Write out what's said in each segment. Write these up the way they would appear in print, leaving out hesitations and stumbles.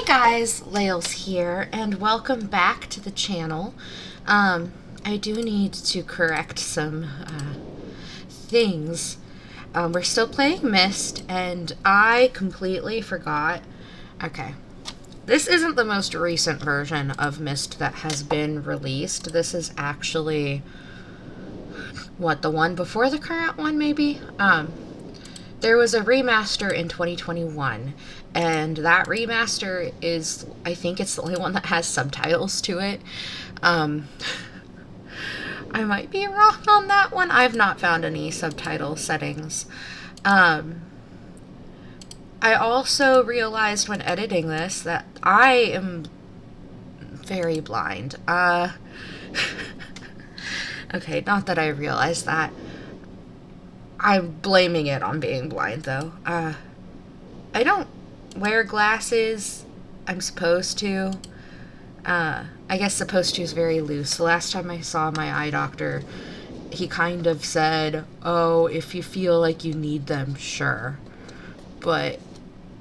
Hey guys, Layles here, and welcome back to the channel. I do need to correct some things. We're still playing Myst, and I completely forgot. Okay, this isn't the most recent version of Myst that has been released. This is actually, the one before the current one, maybe? There was a remaster in 2021, and that remaster is, I think it's the only one that has subtitles to it. I might be wrong on that one. I've not found any subtitle settings. I also realized when editing this that I am very blind. Okay, not that I realized that. I'm blaming it on being blind, though. I don't wear glasses. I'm supposed to. I guess supposed to is very loose. The last time I saw my eye doctor, he kind of said, oh, if you feel like you need them, sure. But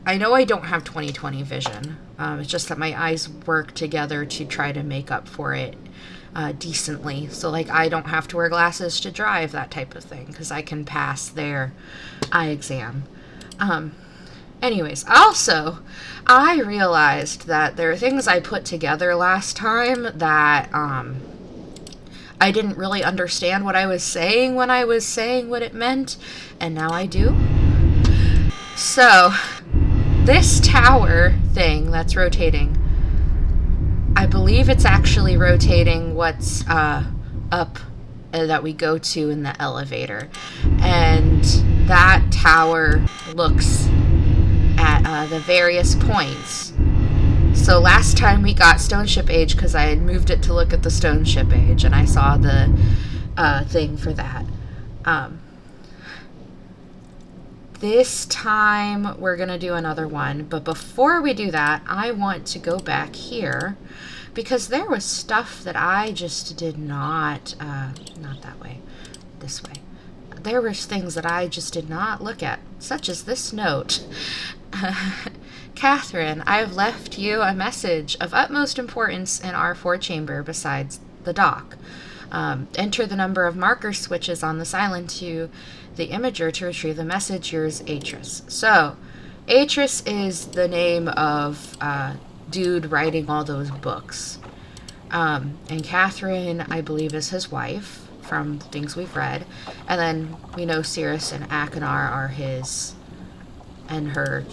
I know I don't have 20/20 vision. It's just that my eyes work together to try to make up for it decently. So, like, I don't have to wear glasses to drive, that type of thing, because I can pass their eye exam. Anyways, also, I realized that there are things I put together last time that I didn't really understand what I was saying when I was saying what it meant, and now I do. So, this tower thing that's rotating, I believe it's actually rotating what's up that we go to in the elevator. And that tower looks at the various points. So last time we got Stone Ship Age because I had moved it to look at the Stone Ship Age, and I saw the thing for that. This time we're going to do another one, but before we do that, I want to go back here because there was stuff that I just did not that way, this way. There was things that I just did not look at, such as this note. Catherine, I have left you a message of utmost importance in our four-chamber besides the dock. Enter the number of marker switches on the silent to the imager to retrieve the message. Yours, Atris. So, Atris is the name of dude writing all those books. And Catherine, I believe, is his wife from things we've read. And then we know Cirrus and Akinar are his and her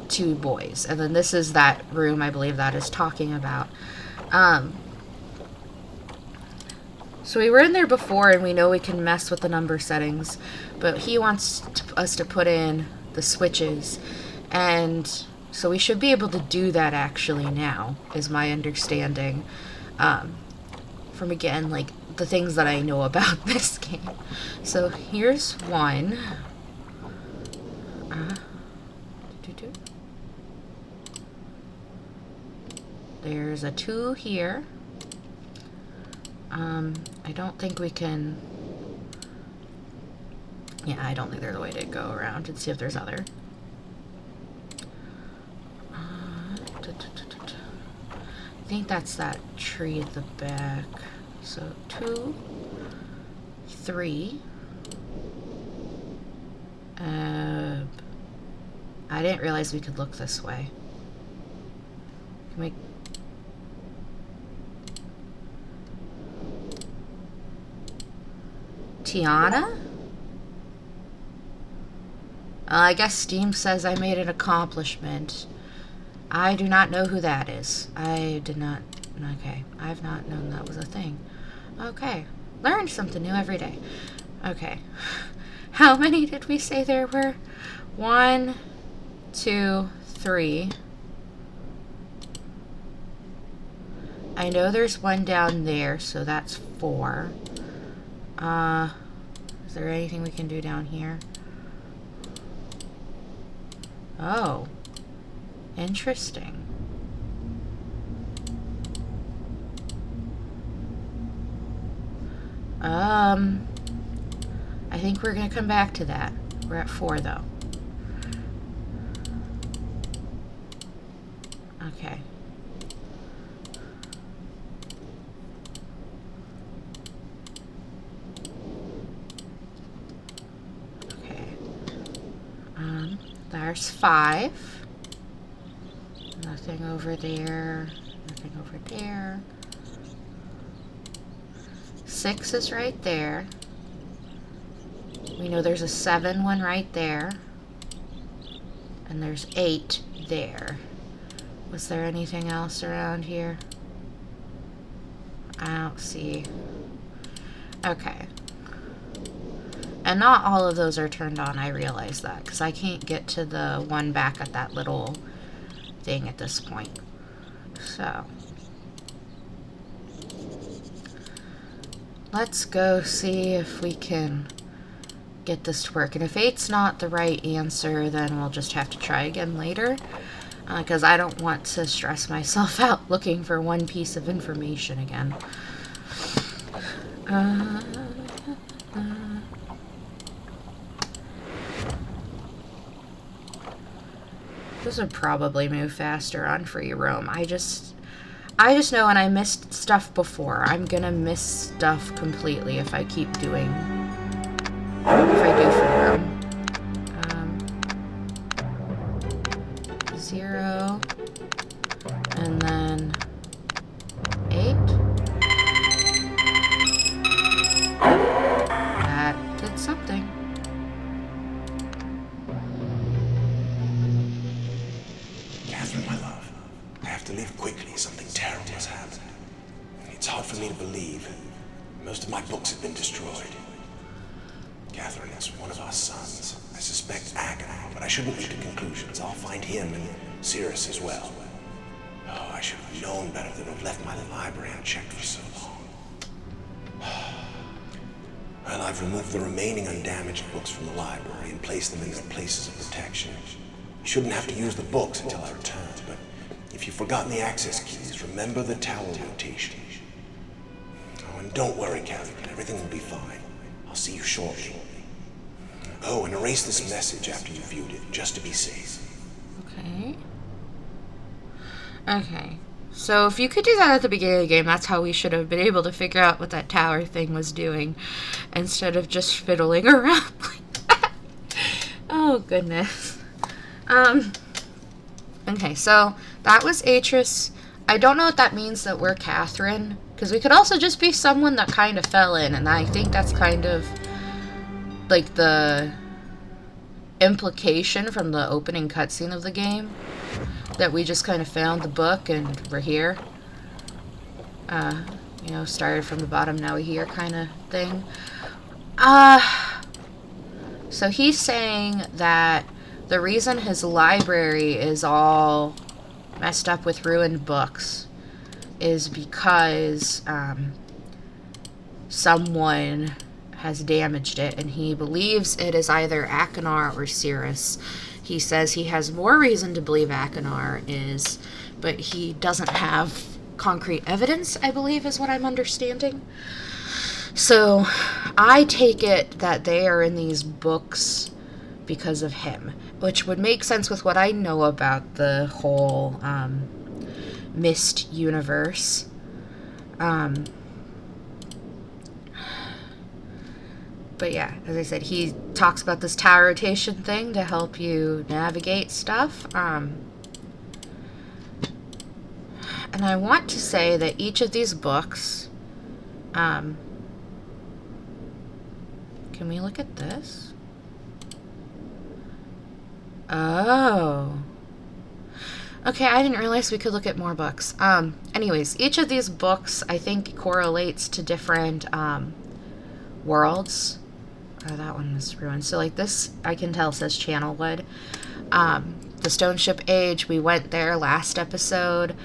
two boys. And then this is that room I believe that is talking about. So we were in there before, and we know we can mess with the number settings, but he wants us to put in the switches, and so we should be able to do that actually now, is my understanding, from, again, like, the things that I know about this game. So here's one. There's a 2 here. I don't think we can... Yeah, I don't think there's a way to go around and see if there's other. I think that's that tree at the back. So 2, 3. I didn't realize we could look this way. Can we... Tiana? I guess Steam says I made an accomplishment. I do not know who that is. I did not... Okay. I've not known that was a thing. Okay. Learn something new every day. Okay. How many did we say there were? 1, 2, 3. I know there's one down there, so that's 4. Is there anything we can do down here? Oh. Interesting. I think we're gonna come back to that. We're at 4, though. Okay. Okay. There's 5. Nothing over there. Nothing over there. 6 is right there. We know there's a 7 one right there. And there's 8 there. Was there anything else around here? I don't see. Okay. And not all of those are turned on, I realize that, because I can't get to the one back at that little thing at this point. So, let's go see if we can get this to work. And if 8's not the right answer, then we'll just have to try again later, because I don't want to stress myself out looking for one piece of information again. This would probably move faster on free roam. I just know when I missed stuff before, I'm gonna miss stuff completely if I keep doing, if I do free roam. 0, and then 8. That did something. Catherine, my love, I have to leave quickly. Something terrible has happened. It's hard for me to believe. Most of my books have been destroyed. Catherine is one of our sons. I suspect Agonor, but I shouldn't leap to conclusions. I'll find him and Cirrus as well. Oh, I should have known better than to have left my library unchecked for so long. Well, I've removed the remaining undamaged books from the library and placed them in their places of protection. You shouldn't have to use the books until I return, but if you've forgotten the access keys, remember the tower rotation. Oh, and don't worry, Catherine. Everything will be fine. I'll see you shortly. Oh, and erase this message after you've viewed it, just to be safe. Okay. Okay. So if you could do that at the beginning of the game, that's how we should have been able to figure out what that tower thing was doing, instead of just fiddling around like that. Oh, goodness. Okay, so that was Atris. I don't know what that means that we're Catherine, because we could also just be someone that kind of fell in, and I think that's kind of like the implication from the opening cutscene of the game, that we just kind of found the book and we're here. You know, started from the bottom, now we're here kind of thing. So he's saying that the reason his library is all messed up with ruined books is because someone has damaged it, and he believes it is either Agonor or Cirrus. He says he has more reason to believe Agonor is, but he doesn't have concrete evidence, I believe is what I'm understanding. So I take it that they are in these books because of him, which would make sense with what I know about the whole Myst universe. But yeah, as I said, he talks about this tower rotation thing to help you navigate stuff. And I want to say that each of these books, can we look at this? Oh. Okay, I didn't realize we could look at more books. Anyways, each of these books, I think, correlates to different worlds. Oh, that one was ruined. So, like, this, I can tell, says Channelwood. The Stone Ship Age, we went there last episode.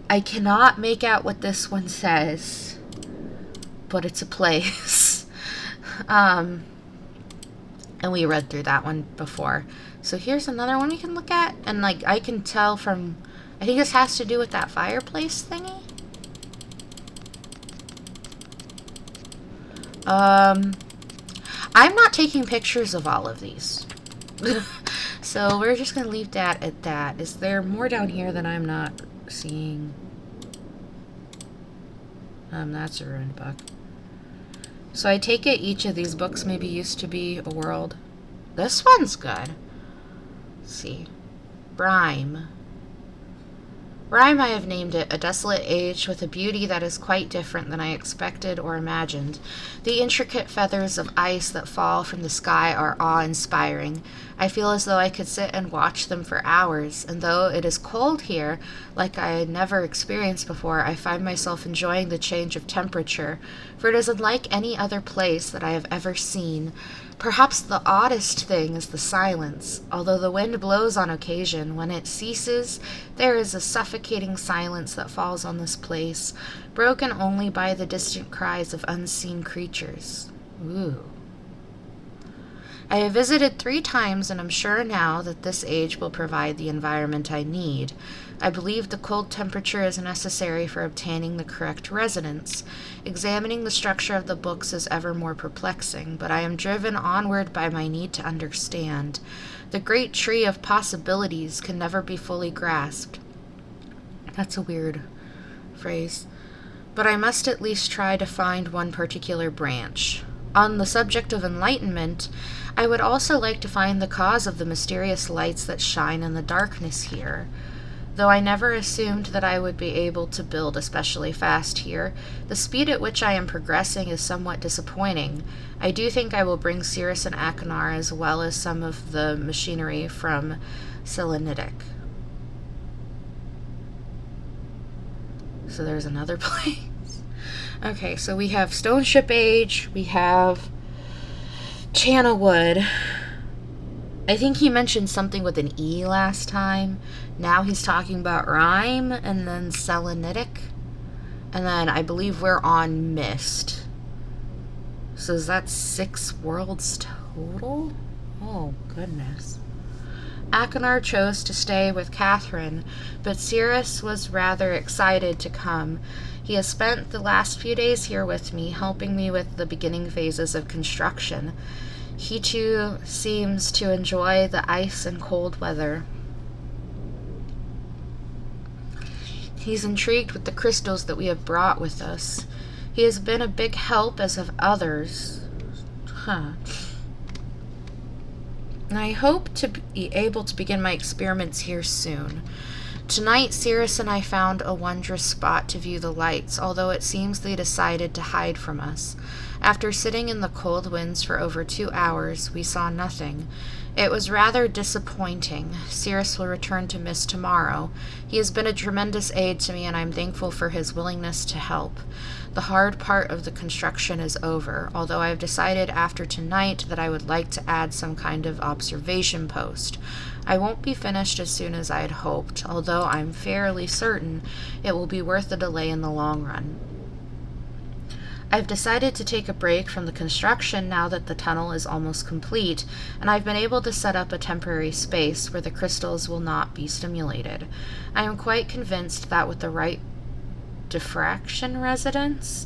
I cannot make out what this one says, but it's a place. And we read through that one before. So here's another one we can look at. And, like, I can tell from... I think this has to do with that fireplace thingy. I'm not taking pictures of all of these. So we're just going to leave that at that. Is there more down here that I'm not seeing? That's a ruined book. So I take it each of these books maybe used to be a world. This one's good. Let's see. Rhyme. Rhyme, I have named it, a desolate age with a beauty that is quite different than I expected or imagined. The intricate feathers of ice that fall from the sky are awe-inspiring. I feel as though I could sit and watch them for hours, and though it is cold here, like I had never experienced before, I find myself enjoying the change of temperature, for it is unlike any other place that I have ever seen. Perhaps the oddest thing is the silence. Although the wind blows on occasion, when it ceases, there is a suffocating silence that falls on this place, broken only by the distant cries of unseen creatures. Ooh. I have visited 3 times and am sure now that this age will provide the environment I need. I believe the cold temperature is necessary for obtaining the correct resonance. Examining the structure of the books is ever more perplexing, but I am driven onward by my need to understand. The great tree of possibilities can never be fully grasped. That's a weird phrase. But I must at least try to find one particular branch. On the subject of enlightenment, I would also like to find the cause of the mysterious lights that shine in the darkness here. Though I never assumed that I would be able to build especially fast here, the speed at which I am progressing is somewhat disappointing. I do think I will bring Cirrus and Achenar as well as some of the machinery from Selenitic. So there's another place. Okay, so we have Stone Ship Age, we have Channelwood. I think he mentioned something with an E last time. Now he's talking about Rhyme and then Selenitic. And then I believe we're on Myst. So is that 6 worlds total? Oh, goodness. Achenar chose to stay with Catherine, but Cirrus was rather excited to come. He has spent the last few days here with me, helping me with the beginning phases of construction. He too seems to enjoy the ice and cold weather. He's intrigued with the crystals that we have brought with us. He has been a big help, as have others. And I hope to be able to begin my experiments here soon. Tonight, Cirrus and I found a wondrous spot to view the lights, although it seems they decided to hide from us. After sitting in the cold winds for over 2 hours, we saw nothing. It was rather disappointing. Cirrus will return to Myst tomorrow. He has been a tremendous aid to me, and I'm thankful for his willingness to help. The hard part of the construction is over, although I have decided after tonight that I would like to add some kind of observation post. I won't be finished as soon as I had hoped, although I'm fairly certain it will be worth the delay in the long run. I've decided to take a break from the construction now that the tunnel is almost complete, and I've been able to set up a temporary space where the crystals will not be stimulated. I am quite convinced that with the right diffraction resonance,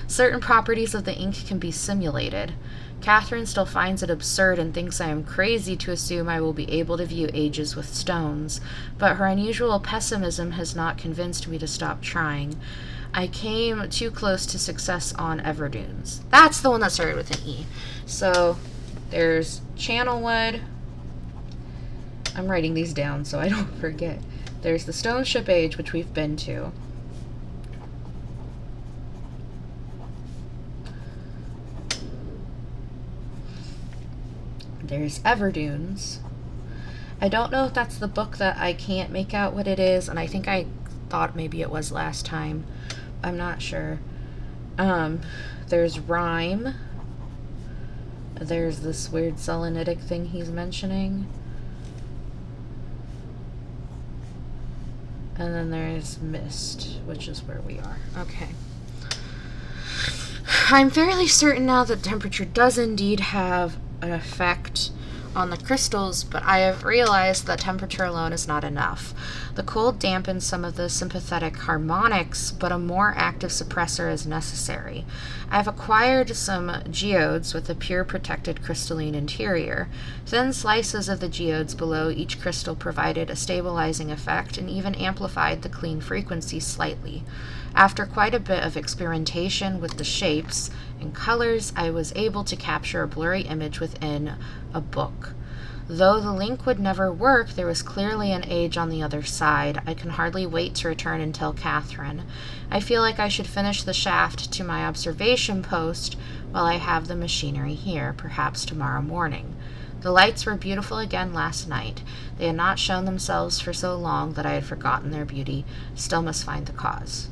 certain properties of the ink can be simulated. Catherine still finds it absurd and thinks I am crazy to assume I will be able to view ages with stones, but her unusual pessimism has not convinced me to stop trying. I came too close to success on Everdunes. That's the one that started with an E. So there's Channelwood. I'm writing these down so I don't forget. There's the Stone Ship Age, which we've been to. There's Everdunes. I don't know if that's the book that I can't make out what it is, and I think I thought maybe it was last time. I'm not sure. There's Rhyme. There's this weird selenitic thing he's mentioning. And then there's Myst, which is where we are. Okay. I'm fairly certain now that temperature does indeed have an effect on the crystals, but I have realized that temperature alone is not enough. The cold dampens some of the sympathetic harmonics, but a more active suppressor is necessary. I have acquired some geodes with a pure protected crystalline interior. Thin slices of the geodes below each crystal provided a stabilizing effect and even amplified the clean frequency slightly. After quite a bit of experimentation with the shapes and colors, I was able to capture a blurry image within a book. Though the link would never work, there was clearly an age on the other side. I can hardly wait to return and tell Catherine. I feel like I should finish the shaft to my observation post while I have the machinery here, perhaps tomorrow morning. The lights were beautiful again last night. They had not shown themselves for so long that I had forgotten their beauty. Still must find the cause.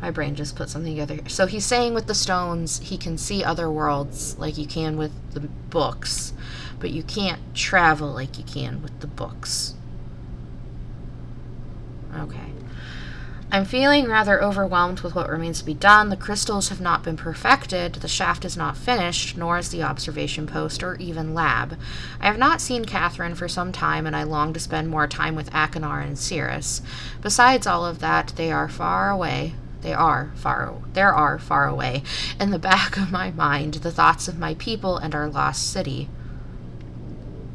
My brain just put something together. So he's saying with the stones, he can see other worlds like you can with the books, but you can't travel like you can with the books. Okay. I'm feeling rather overwhelmed with what remains to be done. The crystals have not been perfected, the shaft is not finished, nor is the observation post or even lab. I have not seen Catherine for some time, and I long to spend more time with Akinar and Cirrus. Besides all of that, they are far away. There are far away, in the back of my mind, the thoughts of my people and our lost city.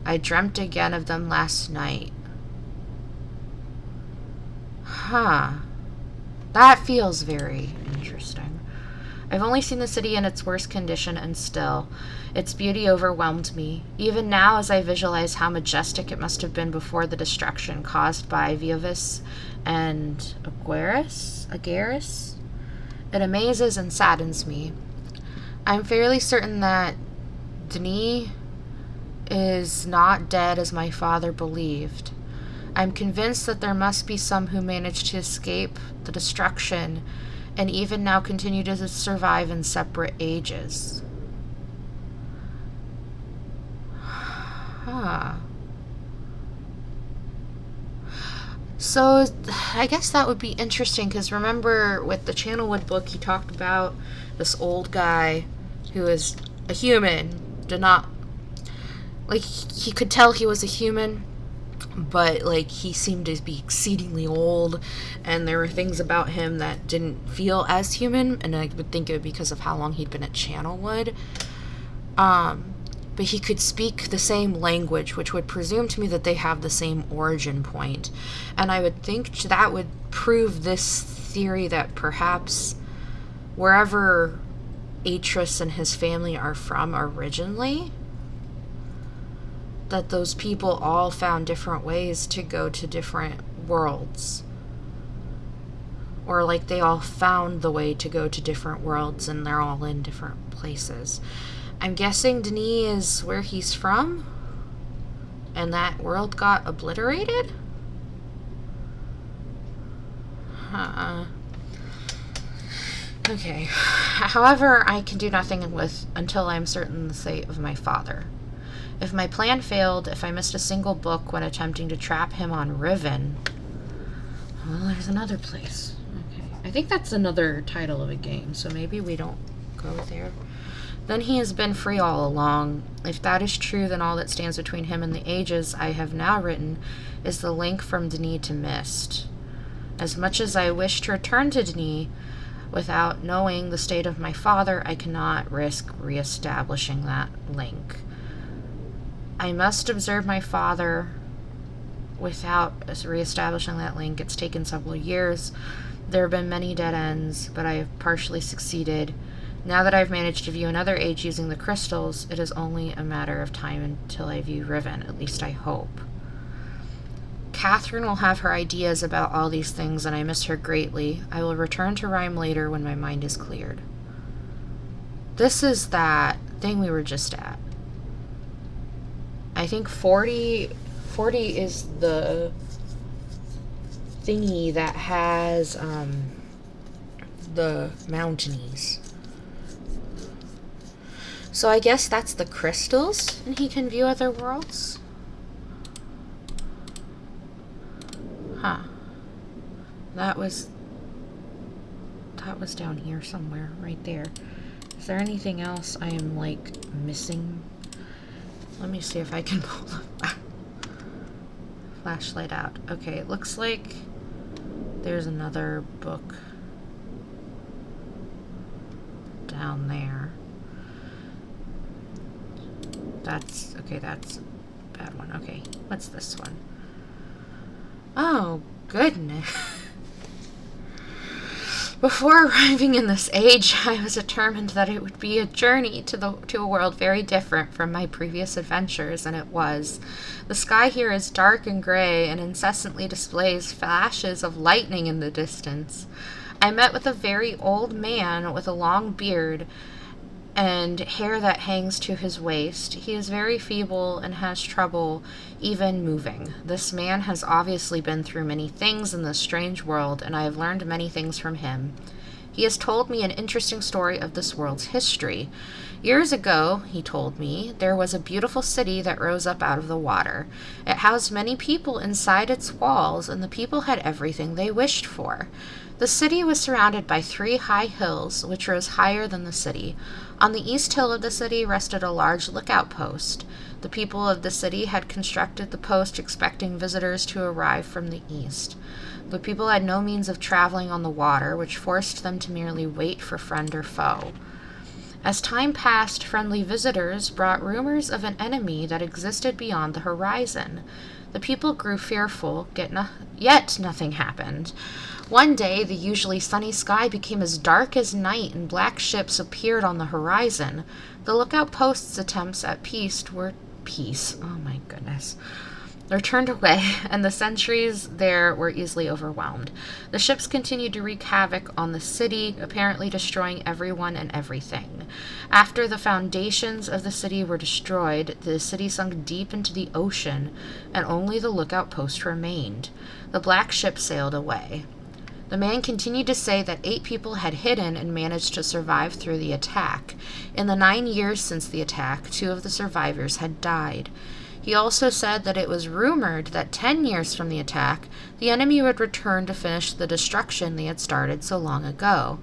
I dreamt again of them last night. That feels very interesting. I've only seen the city in its worst condition, and still, its beauty overwhelmed me. Even now, as I visualize how majestic it must have been before the destruction caused by Viovis and Agaris, it amazes and saddens me. I'm fairly certain that Denis is not dead as my father believed. I'm convinced that there must be some who managed to escape the destruction and even now continue to survive in separate ages. So I guess that would be interesting, because remember with the Channelwood book, he talked about this old guy who is a human, did not, like, he could tell he was a human, but, like, he seemed to be exceedingly old, and there were things about him that didn't feel as human, and I would think it would be because of how long he'd been at Channelwood. But he could speak the same language, which would presume to me that they have the same origin point. And I would think that would prove this theory that perhaps wherever Atris and his family are from originally, that those people all found different ways to go to different worlds. Or like they all found the way to go to different worlds and they're all in different places. I'm guessing Denis is where he's from, and that world got obliterated? Okay. However, I can do nothing until I'm certain the fate of my father. If my plan failed, if I missed a single book when attempting to trap him on Riven, well, there's another place. Okay. I think that's another title of a game, so maybe we don't go there. Then he has been free all along. If that is true, then all that stands between him and the ages I have now written is the link from Denis to Myst. As much as I wish to return to Denis, without knowing the state of my father, I cannot risk reestablishing that link. I must observe my father without reestablishing that link. It's taken several years. There have been many dead ends, but I have partially succeeded. Now that I've managed to view another age using the crystals, it is only a matter of time until I view Riven, at least I hope. Catherine will have her ideas about all these things, and I miss her greatly. I will return to Rhyme later when my mind is cleared. This is that thing we were just at. I think 40 is the thingy that has the mountainies. So I guess that's the crystals, and he can view other worlds? That was down here somewhere, right there. Is there anything else I am, like, missing? Let me see if I can pull the flashlight out. Okay, it looks like there's another book down there. That's a bad one. Okay, what's this one? Oh, goodness. Before arriving in this age, I was determined that it would be a journey to a world very different from my previous adventures, and it was. The sky here is dark and gray and incessantly displays flashes of lightning in the distance. I met with a very old man with a long beard and hair that hangs to his waist. He is very feeble and has trouble even moving. This man has obviously been through many things in this strange world, and I have learned many things from him. He has told me an interesting story of this world's history. Years ago, he told me, there was a beautiful city that rose up out of the water. It housed many people inside its walls, and the people had everything they wished for. The city was surrounded by 3 high hills, which rose higher than the city. On the east hill of the city rested a large lookout post. The people of the city had constructed the post expecting visitors to arrive from the east. The people had no means of traveling on the water, which forced them to merely wait for friend or foe. As time passed, friendly visitors brought rumors of an enemy that existed beyond the horizon. The people grew fearful, yet nothing happened. One day, the usually sunny sky became as dark as night, and black ships appeared on the horizon. The lookout post's attempts at peace were turned away, and the sentries there were easily overwhelmed. The ships continued to wreak havoc on the city, apparently destroying everyone and everything. After the foundations of the city were destroyed, the city sunk deep into the ocean, and only the lookout post remained. The black ship sailed away. The man continued to say that 8 people had hidden and managed to survive through the attack. In the 9 years since the attack, 2 of the survivors had died. He also said that it was rumored that 10 years from the attack, the enemy would return to finish the destruction they had started so long ago.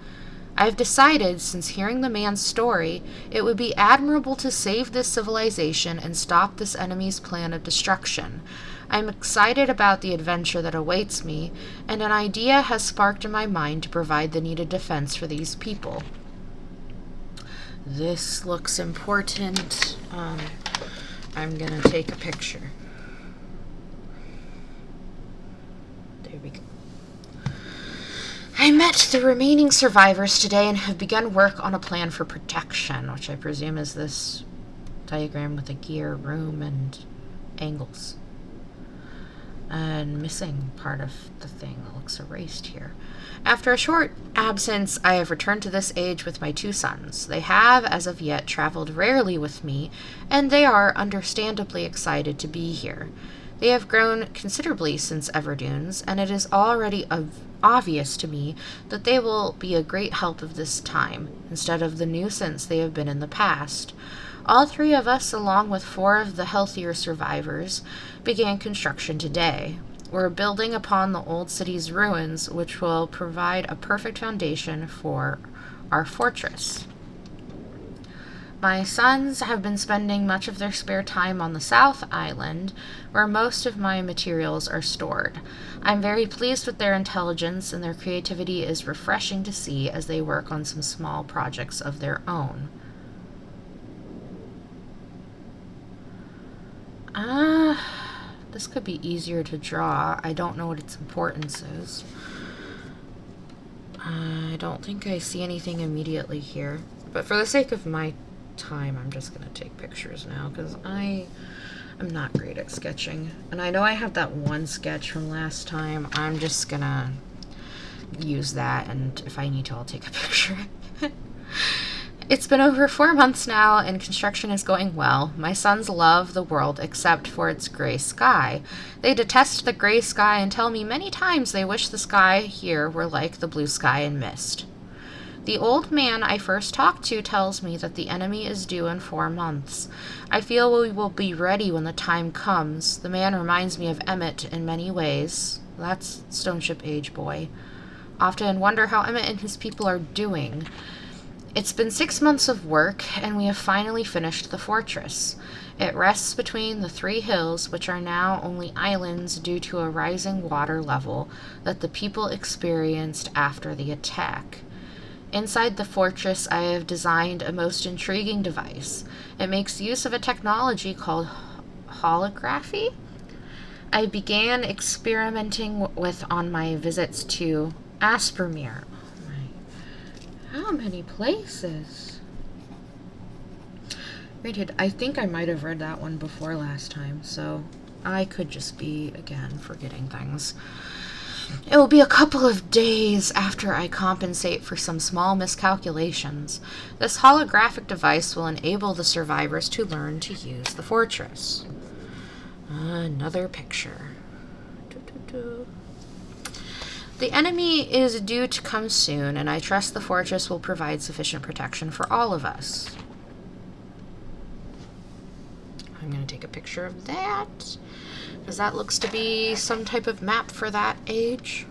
I have decided, since hearing the man's story, it would be admirable to save this civilization and stop this enemy's plan of destruction. I am excited about the adventure that awaits me, and an idea has sparked in my mind to provide the needed defense for these people. This looks important. I'm gonna take a picture. There we go. I met the remaining survivors today and have begun work on a plan for protection, which I presume is this diagram with a gear, room, and angles. And missing part of the thing that looks erased here. After a short absence, I have returned to this age with my 2 sons. They have, as of yet, traveled rarely with me, and they are understandably excited to be here. They have grown considerably since Everdunes, and it is already obvious to me that they will be a great help of this time, instead of the nuisance they have been in the past. All 3 of us, along with 4 of the healthier survivors, began construction today. We're building upon the old city's ruins, which will provide a perfect foundation for our fortress. My sons have been spending much of their spare time on the South Island, where most of my materials are stored. I'm very pleased with their intelligence, and their creativity is refreshing to see as they work on some small projects of their own. This could be easier to draw. I don't know what its importance is. I don't think I see anything immediately here. But for the sake of my time, I'm just going to take pictures now, because I am not great at sketching. And I know I have that one sketch from last time. I'm just going to use that, and if I need to, I'll take a picture. It's been over 4 months now, and construction is going well. My sons love the world except for its gray sky. They detest the gray sky and tell me many times they wish the sky here were like the blue sky in Myst. The old man I first talked to tells me that the enemy is due in 4 months. I feel we will be ready when the time comes. The man reminds me of Emmett in many ways. That's Stoneship Age Boy. Often wonder how Emmett and his people are doing. It's been 6 months of work, and we have finally finished the fortress. It rests between the 3 hills, which are now only islands due to a rising water level that the people experienced after the attack. Inside the fortress, I have designed a most intriguing device. It makes use of a technology called holography. I began experimenting with on my visits to Aspermere. How many places? Granted, I think I might have read that one before last time, so I could just be, again, forgetting things. It will be a couple of days after I compensate for some small miscalculations. This holographic device will enable the survivors to learn to use the fortress. Another picture. The enemy is due to come soon, and I trust the fortress will provide sufficient protection for all of us. I'm going to take a picture of that, because that looks to be some type of map for that age.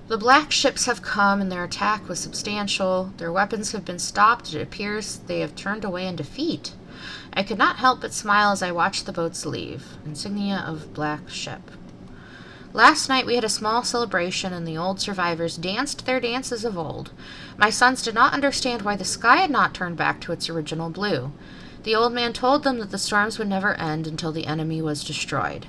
The black ships have come, and their attack was substantial. Their weapons have been stopped. It appears they have turned away in defeat. I could not help but smile as I watched the boats leave. Insignia of black ship. Last night we had a small celebration, and the old survivors danced their dances of old. My sons did not understand why the sky had not turned back to its original blue. The old man told them that the storms would never end until the enemy was destroyed.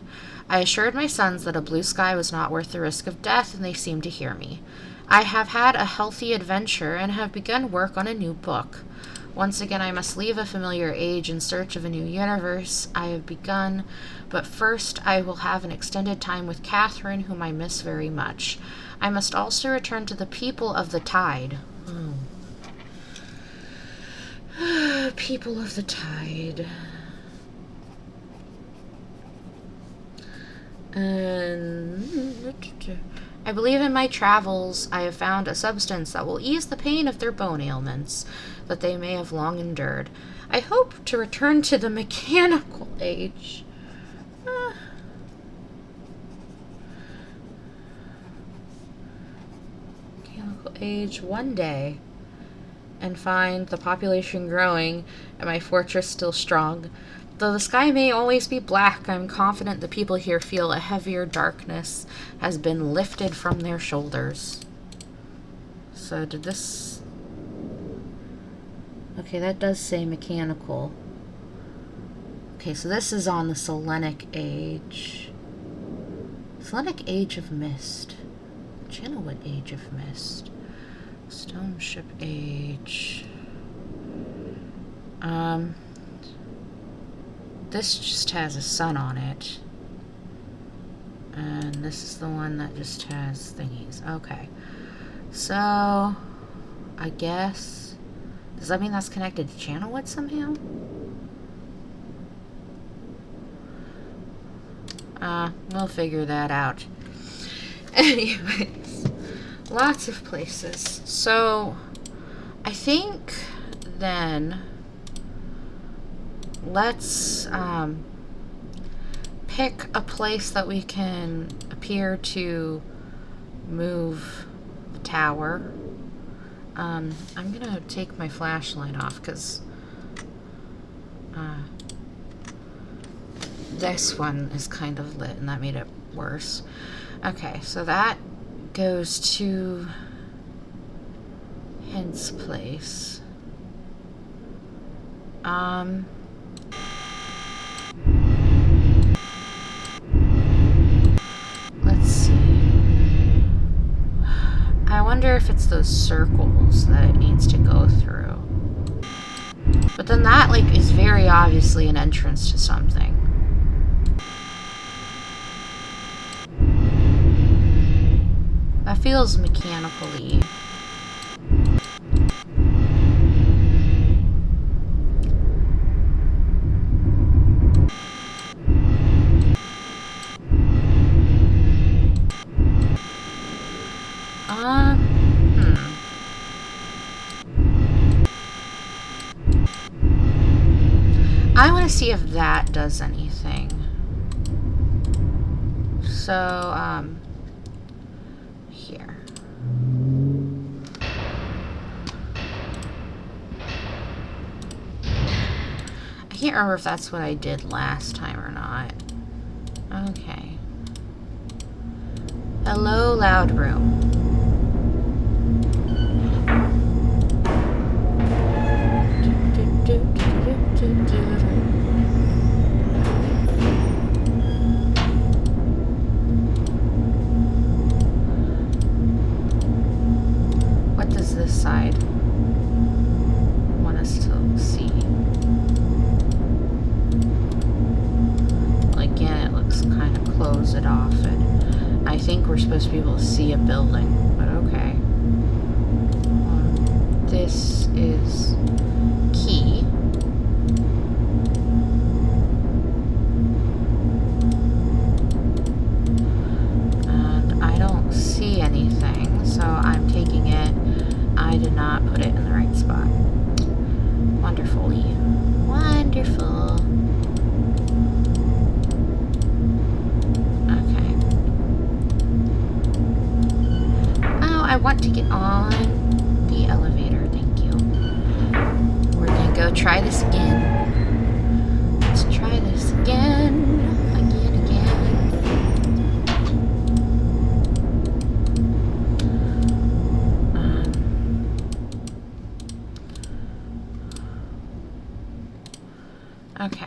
I assured my sons that a blue sky was not worth the risk of death, and they seemed to hear me. I have had a healthy adventure and have begun work on a new book. Once again, I must leave a familiar age in search of a new universe. I have begun, but first I will have an extended time with Catherine, whom I miss very much. I must also return to the people of the tide. People of the tide. I believe in my travels I have found a substance that will ease the pain of their bone ailments that they may have long endured. I hope to return to the mechanical age. Mechanical age one day, and find the population growing and my fortress still strong. Though the sky may always be black, I'm confident the people here feel a heavier darkness has been lifted from their shoulders. So did this... Okay, that does say mechanical. Okay, so this is on the Selenic Age. Selenic Age of Myst. Channelwood Age of Myst. Stone Ship Age. This just has a sun on it. And this is the one that just has thingies. Okay. So, I guess... Does that mean that's connected to Channelwood somehow? We'll figure that out. Anyways, lots of places. So, I think then let's pick a place that we can appear to move the tower. I'm gonna take my flashlight off because this one is kind of lit and that made it worse. Okay, so that goes to Hint's place. Let's see. I wonder if it's those circles that it needs to go through. But then that, like, is very obviously an entrance to something. That feels mechanically. I want to see if that does anything. So, here. can't remember if that's what I did last time or not. Okay. Hello, loud room. What does this side want us to see? Well, again, it looks kind of closed it off, and I think we're supposed to be able to see a building, but okay. This is key. And I don't see anything, so I'm taking it. I did not put it in the right spot. Wonderfully. Wonderful. Okay. Oh, I want to get on the elevator. Thank you. We're gonna go try this again. Let's try this again. Okay.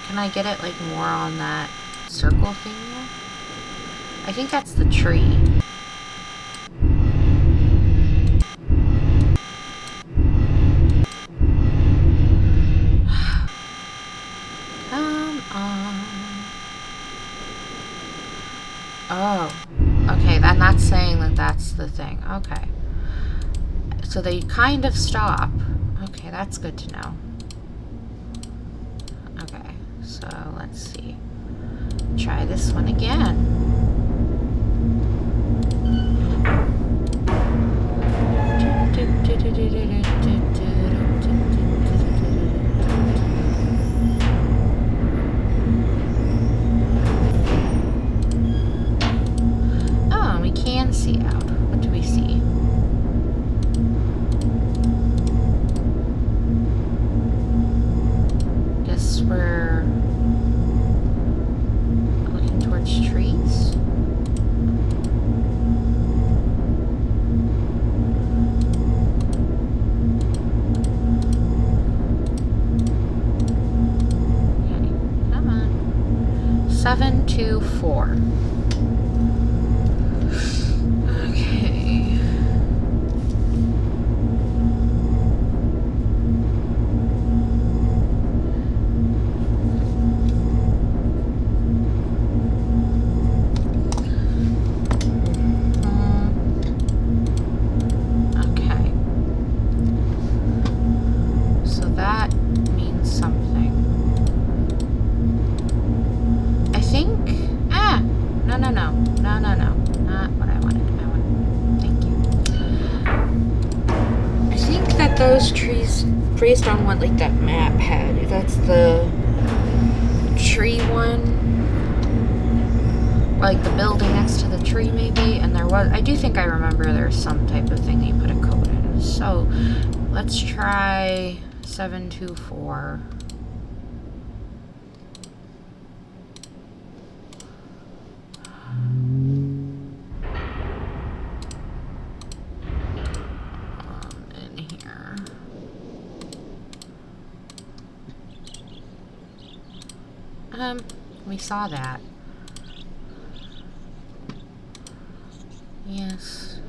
Can I get it like more on that circle thing there? I think that's the tree. Oh, okay, then that's saying that that's the thing. Okay. So they kind of stop. Okay, that's good to know. Okay, so let's see. Try this one again. See out. What do we see? Guess we're looking towards trees. Okay, come on. 724. Those trees, based on what like that map had, that's the tree one, like the building next to the tree maybe, and there was, I do think I remember there's some type of thing that you put a code in. So let's try 724. We saw that. Yes.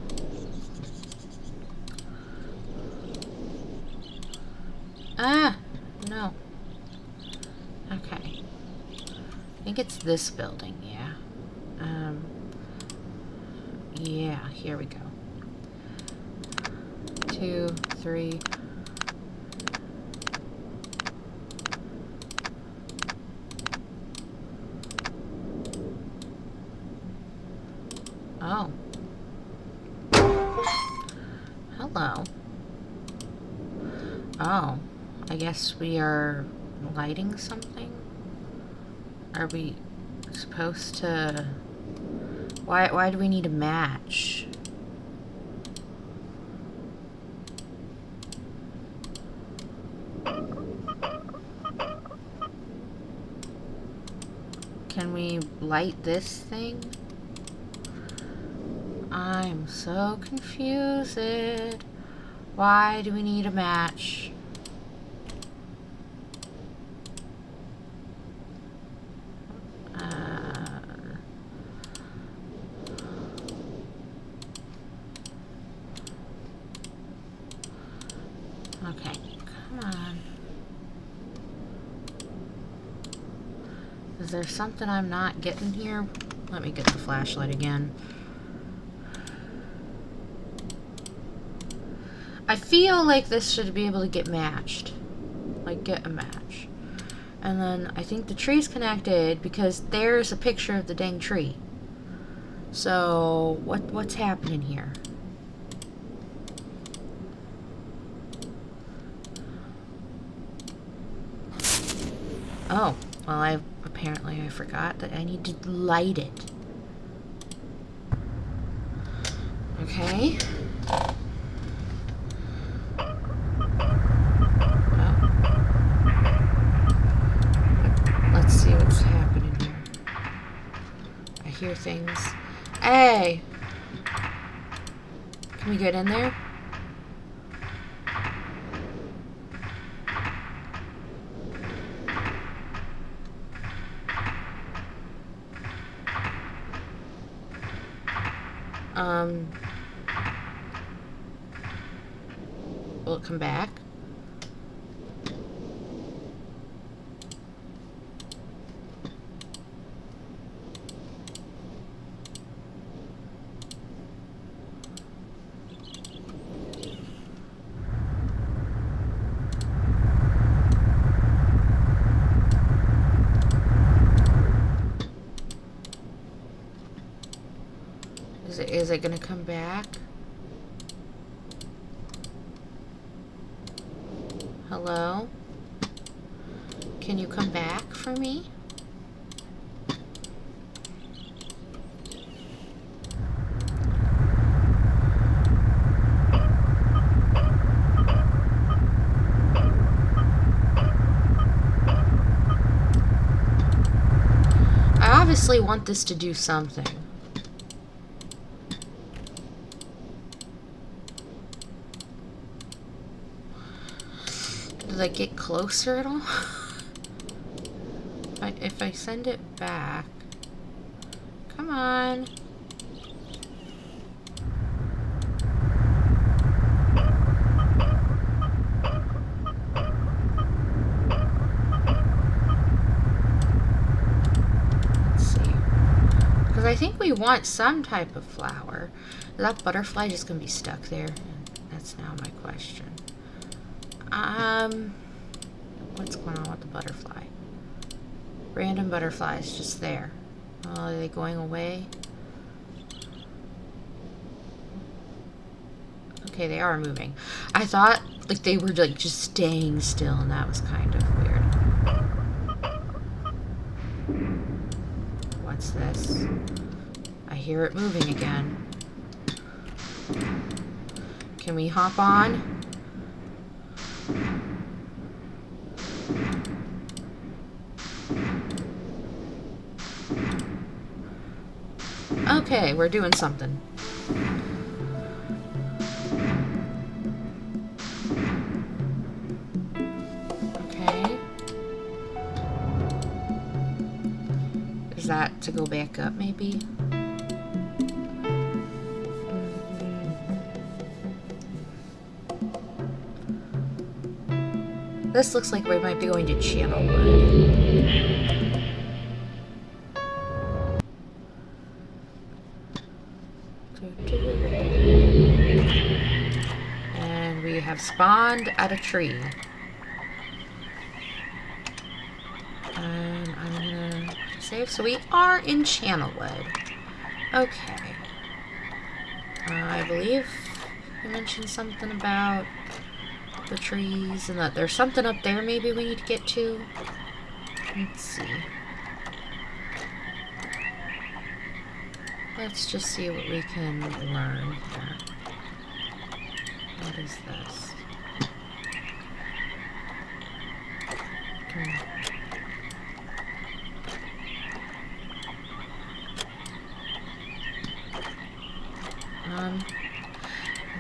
Ah! No. Okay. I think it's this building, yeah. Yeah, here we go. 2, 3... Oh. Hello. Oh, I guess we are lighting something? Are we supposed to... Why do we need a match? Can we light this thing? I'm so confused. Why do we need a match? Okay, come on. Is there something I'm not getting here? Let me get the flashlight again. I feel like this should be able to get matched. Like, get a match. And then I think the tree's connected because there's a picture of the dang tree. So, what's happening here? Oh, well, I forgot that I need to light it. Okay. Let's see what's happening here. I hear things. Hey! Can we get in there? Will it come back? Is it gonna come back? Hello? Can you come back for me? I obviously want this to do something. Does it get closer at all? If I send it back... Come on. Let's see. Because I think we want some type of flower. Is that butterfly just going to be stuck there? That's now my question. What's going on with the butterfly? Random butterflies just there. Oh, are they going away? Okay, they are moving. I thought like they were like just staying still, and that was kind of weird. What's this? I hear it moving again. Can we hop on? Okay, we're doing something. Okay. Is that to go back up, maybe? This looks like we might be going to Channelwood. And we have spawned at a tree. And I'm gonna save. So we are in Channelwood. Okay. I believe you mentioned something about the trees, and that there's something up there maybe we need to get to. Let's see. Let's just see what we can learn here. What is this? Okay.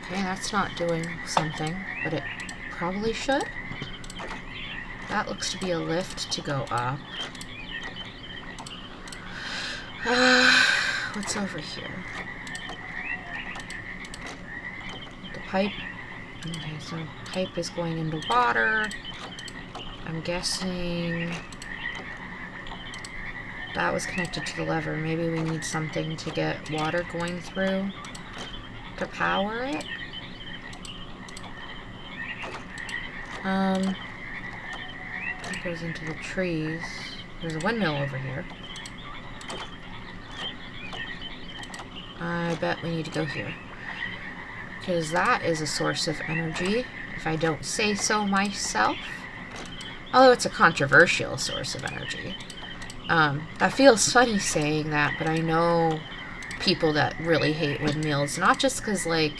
Okay, that's not doing something, but it probably should. That looks to be a lift to go up. What's over here? The pipe. Okay, so pipe is going into water. I'm guessing that was connected to the lever. Maybe we need something to get water going through to power it. It goes into the trees. There's a windmill over here. I bet we need to go here, because that is a source of energy, if I don't say so myself. Although it's a controversial source of energy. That feels funny saying that, but I know people that really hate windmills, not just because, like,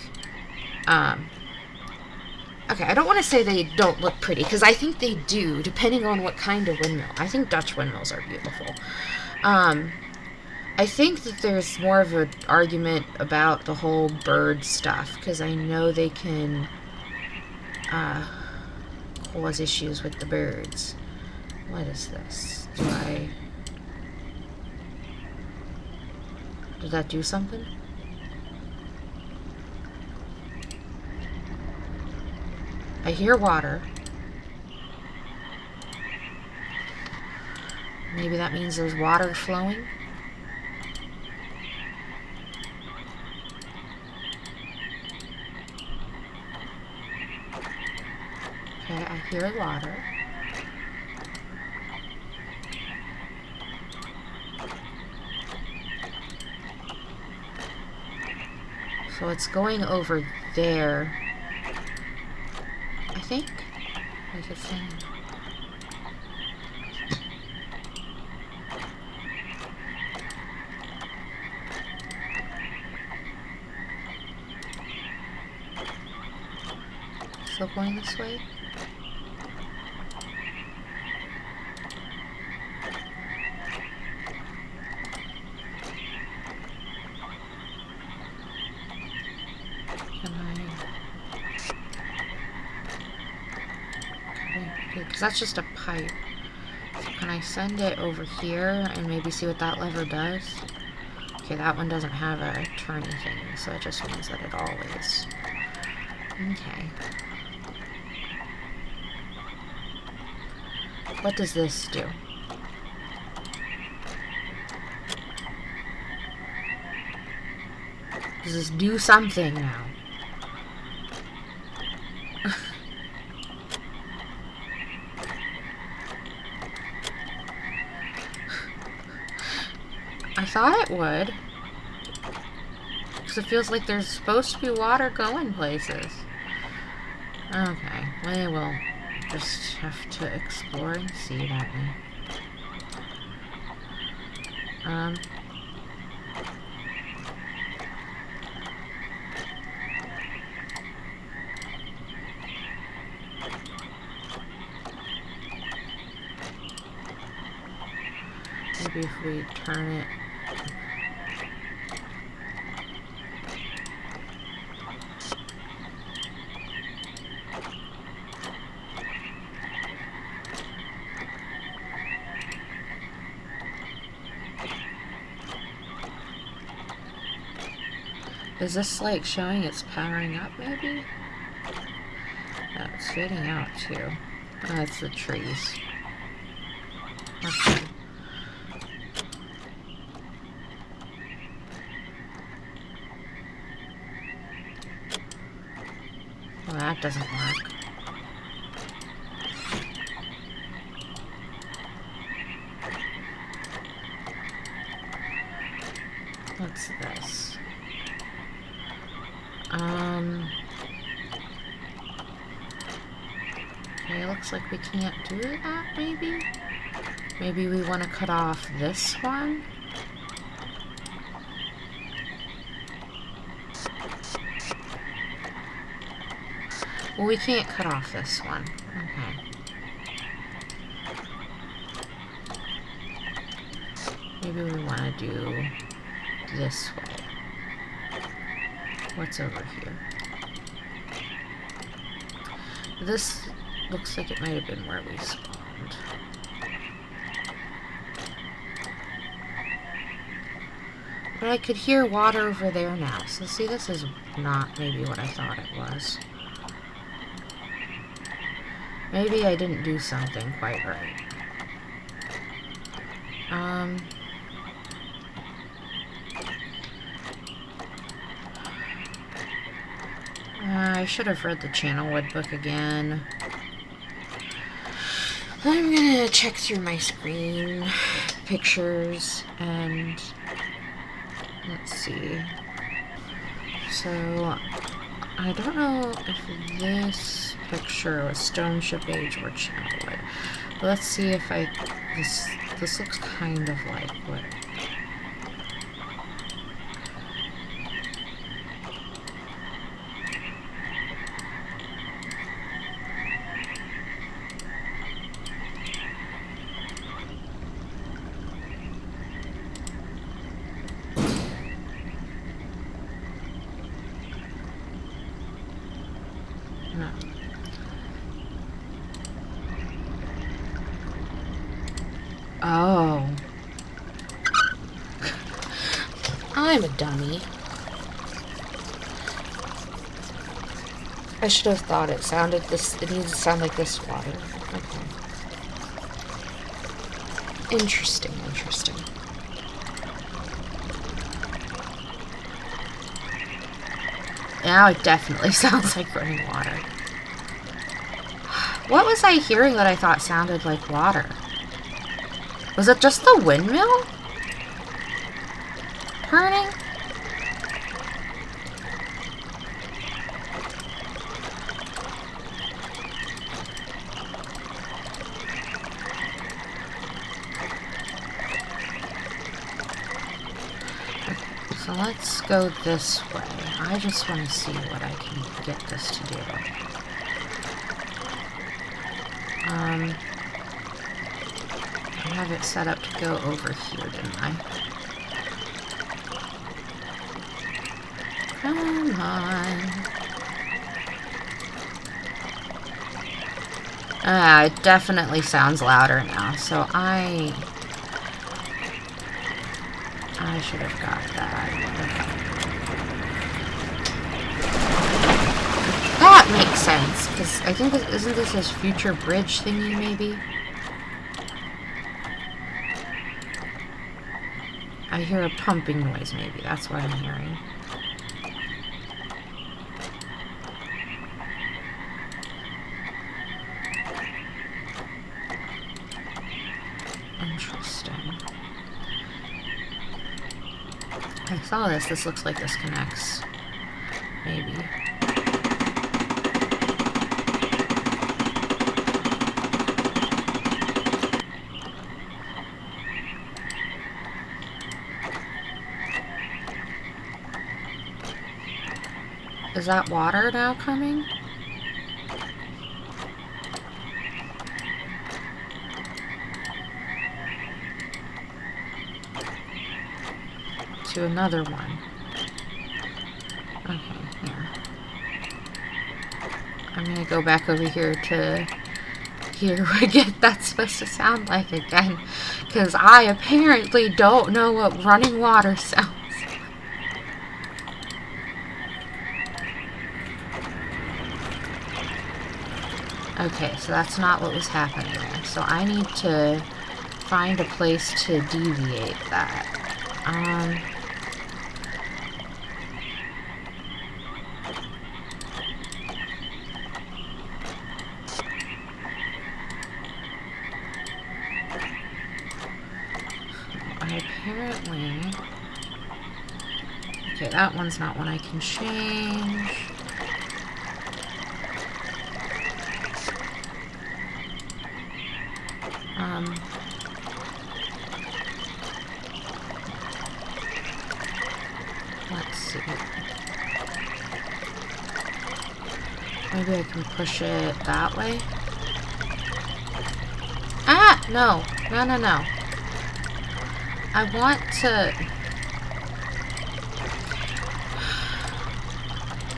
okay, I don't want to say they don't look pretty, because I think they do, depending on what kind of windmill. I think Dutch windmills are beautiful. I think that there's more of an argument about the whole bird stuff, because I know they can cause issues with the birds. What is this? Did that do something? I hear water. Maybe that means there's water flowing? Okay, I hear water. So it's going over there, I think. Like it's saying. Still going this way? Because that's just a pipe. So can I send it over here and maybe see what that lever does? Okay, that one doesn't have a turny thing, so it just means that it always... Okay. What does this do? Does this do something now? I thought it would. Because it feels like there's supposed to be water going places. Okay, we will just have to explore and see, won't we? Maybe if we turn it... Is this like showing it's powering up maybe? No, it's fading out too. Oh, that's the trees. Okay. Well, that doesn't work. What's this? Okay, looks like we can't do that, maybe? Maybe we want to cut off this one? Well, we can't cut off this one. Okay. Maybe we want to do this way. What's over here? This looks like it might have been where we spawned. But I could hear water over there now. So see, this is not maybe what I thought it was. Maybe I didn't do something quite right. I should have read the Channelwood book again. I'm gonna check through my screen pictures and let's see. So I don't know if this picture was Stone Ship Age or Channelwood. But let's see if this looks kind of like what. No. Oh. I'm a dummy. I should have thought it sounded this. It needs to sound like this water. Okay. Interesting, interesting. Now it definitely sounds like running water. What was I hearing that I thought sounded like water? Was it just the windmill turning? So let's go this way. I just want to see what I can get this to do. I have it set up to go over here, didn't I? Come on. It definitely sounds louder now, so I should have got that. That makes sense, because I think isn't this his future bridge thingy, maybe? I hear a pumping noise, maybe. That's what I'm hearing. Interesting. I saw this. This looks like this connects. Maybe. Is that water now coming? To another one. Okay, here. I'm gonna go back over here to hear what that's supposed to sound like again, because I apparently don't know what running water sounds. Okay, so that's not what was happening there. So I need to find a place to deviate that. Okay, that one's not one I can change. Maybe I can push it that way. Ah! No. No, no, no. I want to...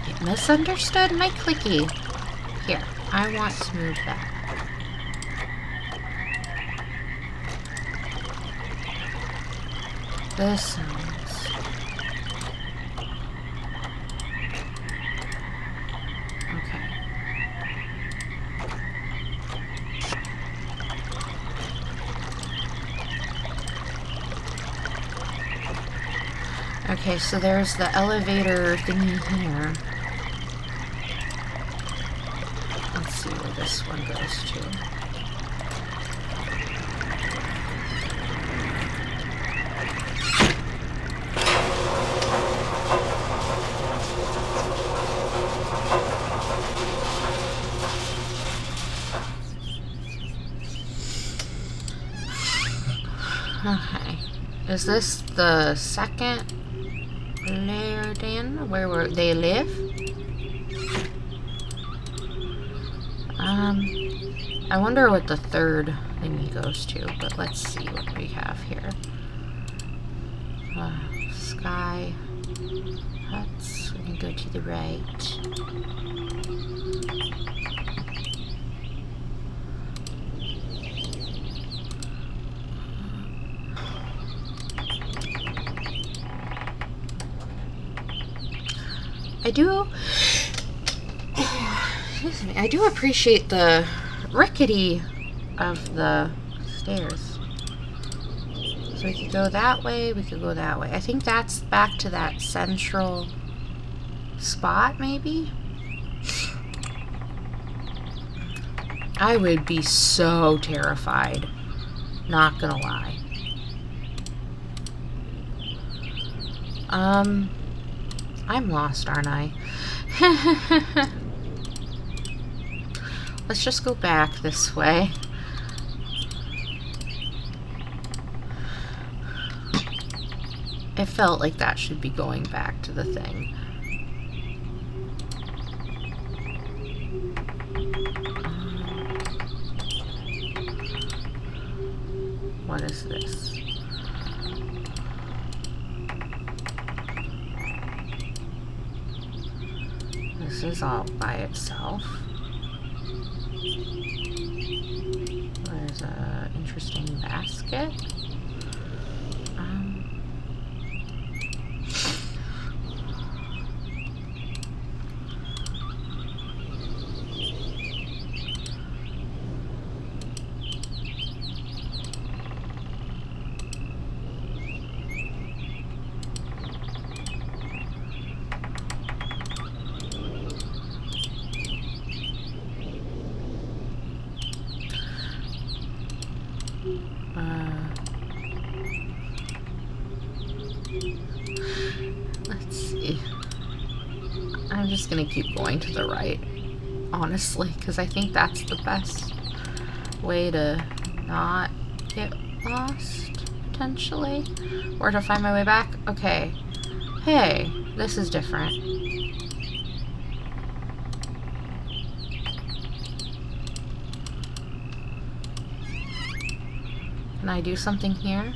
It misunderstood my clicky. Here. I want to move that. This sounds... Okay, so there's the elevator thingy here. Let's see where this one goes to. Okay. Is this the second Radeon, where they live? I wonder what the third thingy goes to, but let's see what we have here. Sky huts. We can go to the right. Excuse me, I do appreciate the rickety of the stairs. So we could go that way, we could go that way. I think that's back to that central spot, maybe? I would be so terrified. Not gonna lie. I'm lost, aren't I? Let's just go back this way. It felt like that should be going back to the thing. What is this? This is all by itself. There's an interesting basket. Let's see. I'm just gonna keep going to the right, honestly, because I think that's the best way to not get lost, potentially. Or to find my way back. Okay. Hey, this is different. Can I do something here?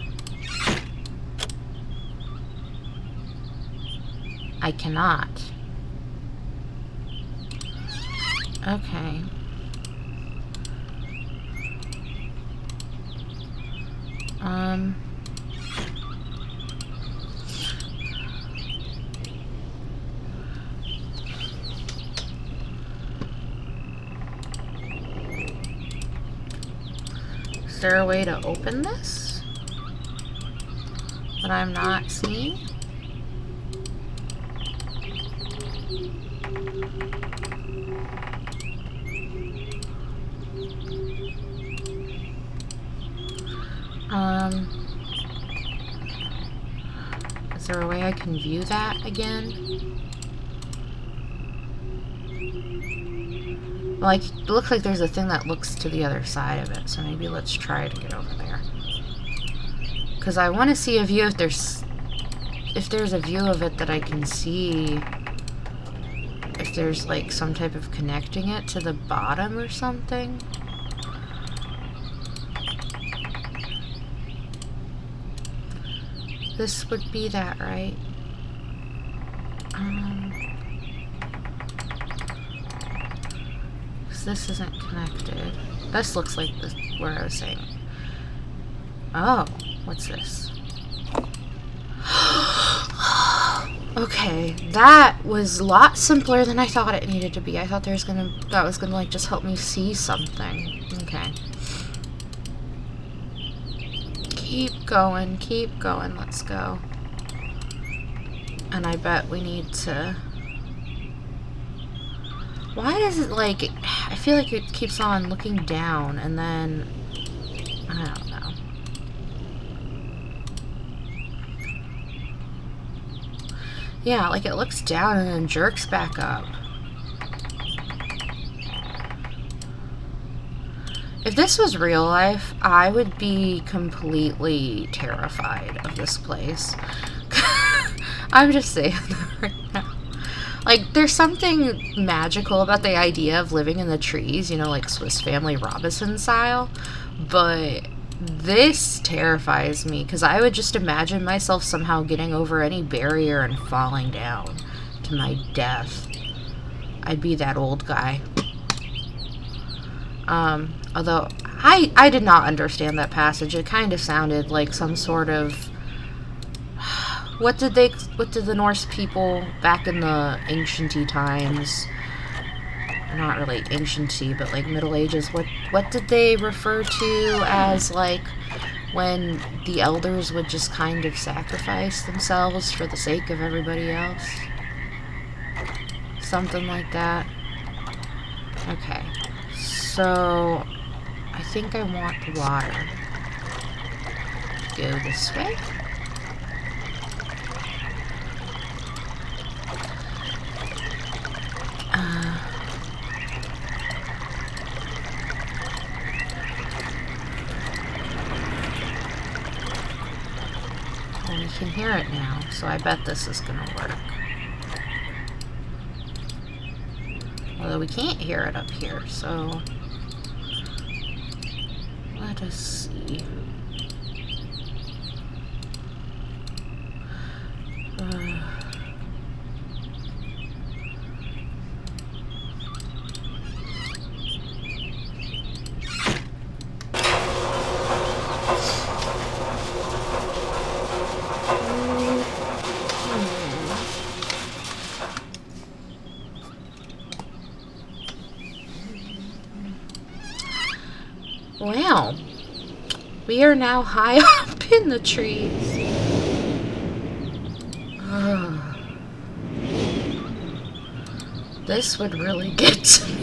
I cannot. Okay. Is there a way to open this that I'm not seeing? Is there a way I can view that again? Like, it looks like there's a thing that looks to the other side of it, so maybe let's try to get over there. Because I want to see a view if there's a view of it that I can see if if there's like some type of connecting it to the bottom or something. This would be that, right? This isn't connected. This looks like where I was saying. Oh, what's this? Okay, that was a lot simpler than I thought it needed to be. I thought that was gonna like just help me see something. Okay. Keep going, let's go. And I bet we need to... Why does it like... I feel like it keeps on looking down and then... I don't know. Yeah, like it looks down and then jerks back up. If this was real life, I would be completely terrified of this place. I'm just saying that right now. Like, there's something magical about the idea of living in the trees, you know, like Swiss Family Robinson style. But this terrifies me, because I would just imagine myself somehow getting over any barrier and falling down to my death. I'd be that old guy. Although I did not understand that passage. It kind of sounded like some sort of... What did the Norse people back in the ancient-y times, not really ancient-y, but like Middle Ages, what did they refer to as like when the elders would just kind of sacrifice themselves for the sake of everybody else? Something like that. Okay, so I think I want the water to go this way. And we can hear it now, so I bet this is gonna work. Although we can't hear it up here, so let us see. Wow, we are now high up in the trees. This would really get to me.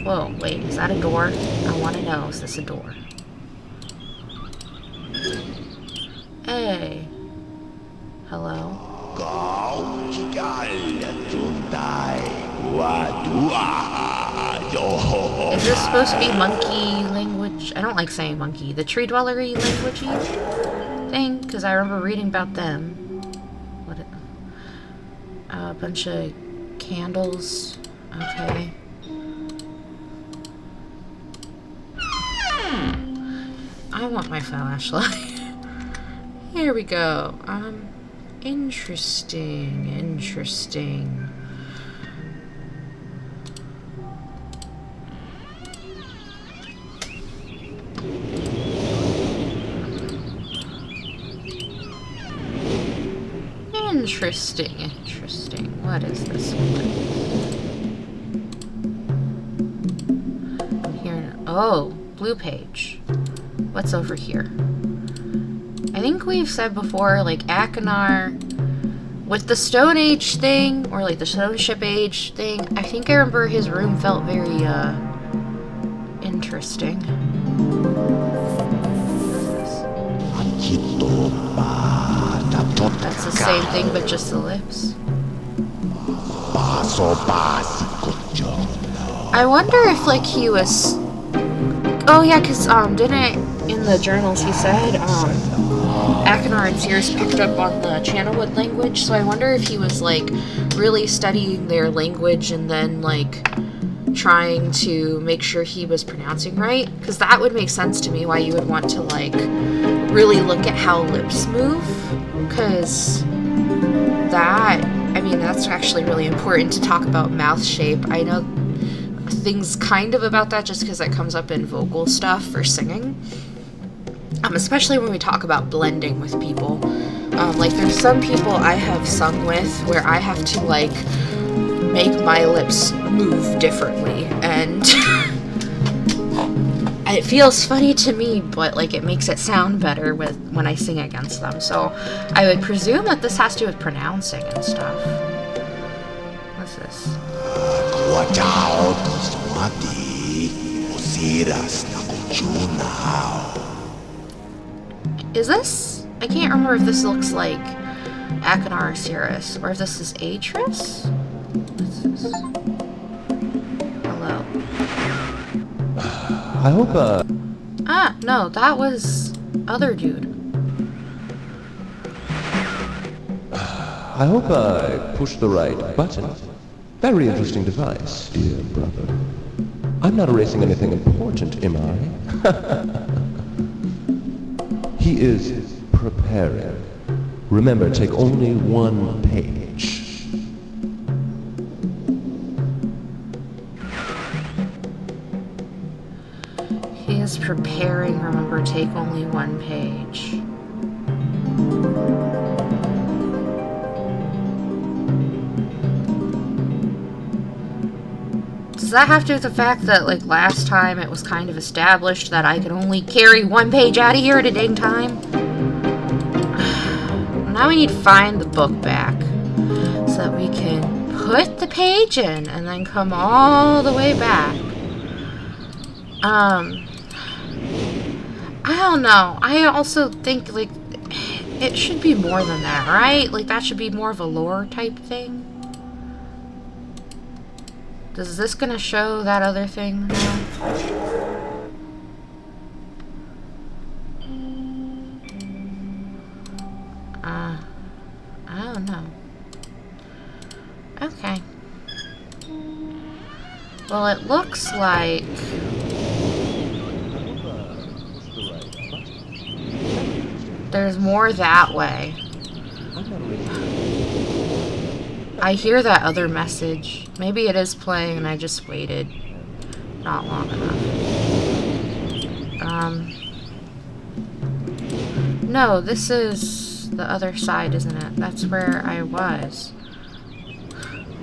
Whoa, wait, is that a door? I want to know, is this a door? Hey. Hello? Is this supposed to be monkey language? I don't like saying monkey. The tree dwellery language-y thing, because I remember reading about them. What? A bunch of candles. Okay. I want my flashlight. Here we go. Interesting. Interesting. What is this one? Here. Oh, blue page. What's over here? I think we've said before, like, Akinar, with the Stone Age thing, or like the Stone Ship Age thing, I think I remember his room felt very, interesting. That's the same thing, but just the lips. I wonder if, like, he was... Oh, yeah, because, didn't it, in the journals, he said, Akinar and Sears picked up on the Channelwood language, so I wonder if he was, like, really studying their language and then, like, trying to make sure he was pronouncing right. Because that would make sense to me, why you would want to, like, really look at how lips move. Because that, I mean, that's actually really important to talk about mouth shape. I know things kind of about that just because it comes up in vocal stuff for singing. Especially when we talk about blending with people. Like, there's some people I have sung with where I have to, like, make my lips move differently, and it feels funny to me, but, like, it makes it sound better when I sing against them. So I would presume that this has to do with pronouncing and stuff. What's this? Is this? I can't remember if this looks like Akinar or Cirrus, or if this is Atris? What's this? Hello. I hope, Ah, no, that was other dude. I hope I pushed the right button. Very interesting device, dear brother. I'm not erasing anything important, am I? He is preparing. Remember, take only one page. He is preparing, remember, take only one page. Does that have to do with the fact that, like, last time it was kind of established that I could only carry one page out of here at a dang time? Now we need to find the book back so that we can put the page in and then come all the way back. I don't know. I also think, like, it should be more than that, right? Like, that should be more of a lore type thing. Is this gonna show that other thing now? I don't know. Okay. Well, it looks like... there's more that way. I hear that other message. Maybe it is playing and I just waited not long enough. No, this is the other side, isn't it? That's where I was.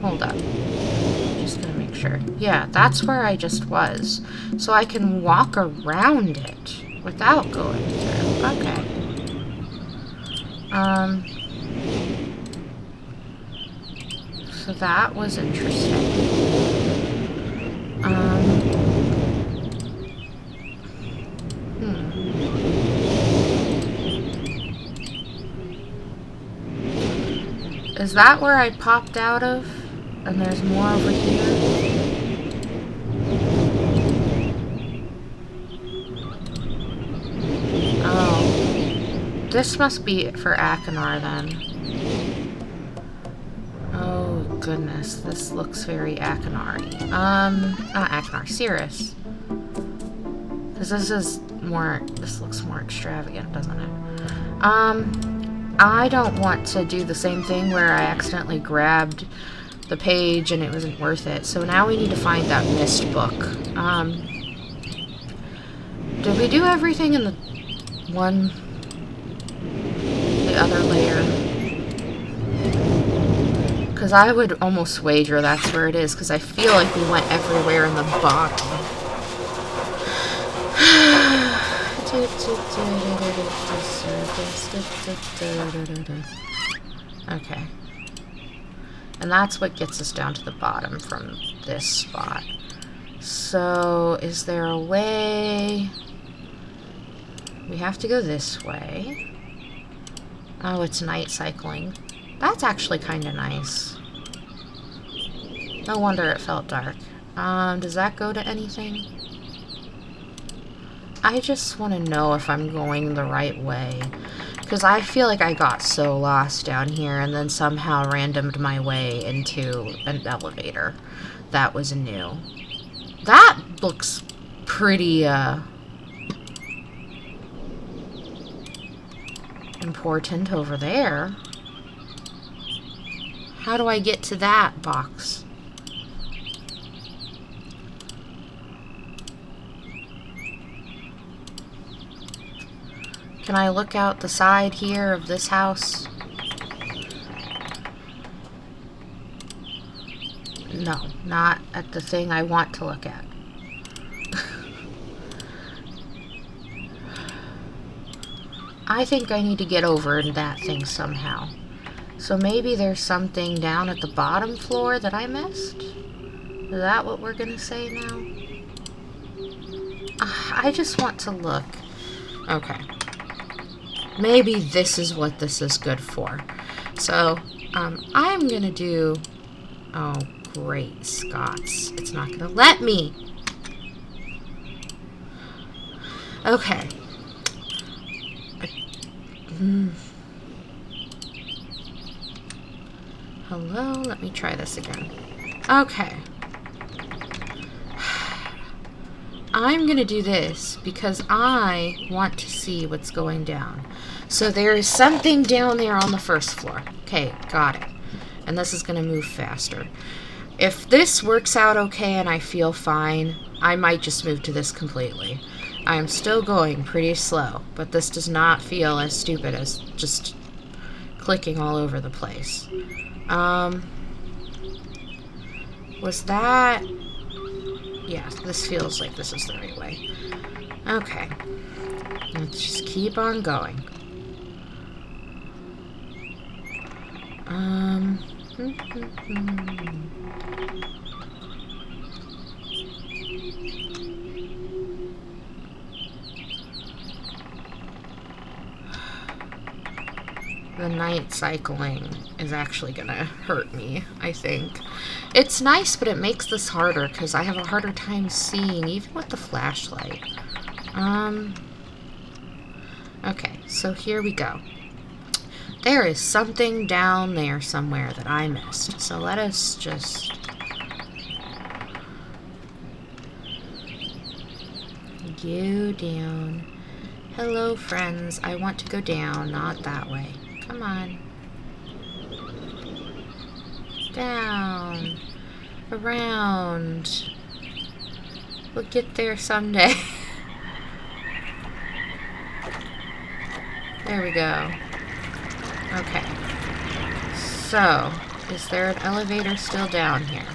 Hold up. Just gonna make sure. Yeah, that's where I just was. So I can walk around it without going through. Okay. So that was interesting. Is that where I popped out of? And there's more over here? Oh. This must be it for Akinar then. Oh goodness, this looks very Akinar-y. Not Akinar, Cirrus. Because this looks more extravagant, doesn't it? I don't want to do the same thing where I accidentally grabbed the page and it wasn't worth it. So now we need to find that Myst book. Did we do everything in the other layer? Because I would almost wager that's where it is, because I feel like we went everywhere in the bottom. Okay. And that's what gets us down to the bottom from this spot. So, is there a way... We have to go this way. Oh, it's night cycling. That's actually kind of nice. No wonder it felt dark. Does that go to anything? I just want to know if I'm going the right way. Because I feel like I got so lost down here and then somehow randomed my way into an elevator. That was new. That looks pretty, important over there. How do I get to that box? Can I look out the side here of this house? No, not at the thing I want to look at. I think I need to get over to that thing somehow. So maybe there's something down at the bottom floor that I missed? Is that what we're gonna say now? I just want to look. Okay. Maybe this is what this is good for. So, I'm gonna do... Oh, great Scots. It's not gonna let me. Okay. Hello? Let me try this again. Okay. I'm gonna do this because I want to see what's going down. So there is something down there on the first floor. Okay, got it. And this is gonna move faster. If this works out okay and I feel fine, I might just move to this completely. I am still going pretty slow, but this does not feel as stupid as just clicking all over the place. Was that... Yeah, this feels like this is the right way. Okay. Let's just keep on going. The night cycling is actually gonna hurt me, I think. It's nice, but it makes this harder because I have a harder time seeing, even with the flashlight. Okay, so here we go. There is something down there somewhere that I missed. So let us just... go down. Hello, friends. I want to go down, not that way. Come on. Down. Around. We'll get there someday. There we go. Okay. So, is there an elevator still down here?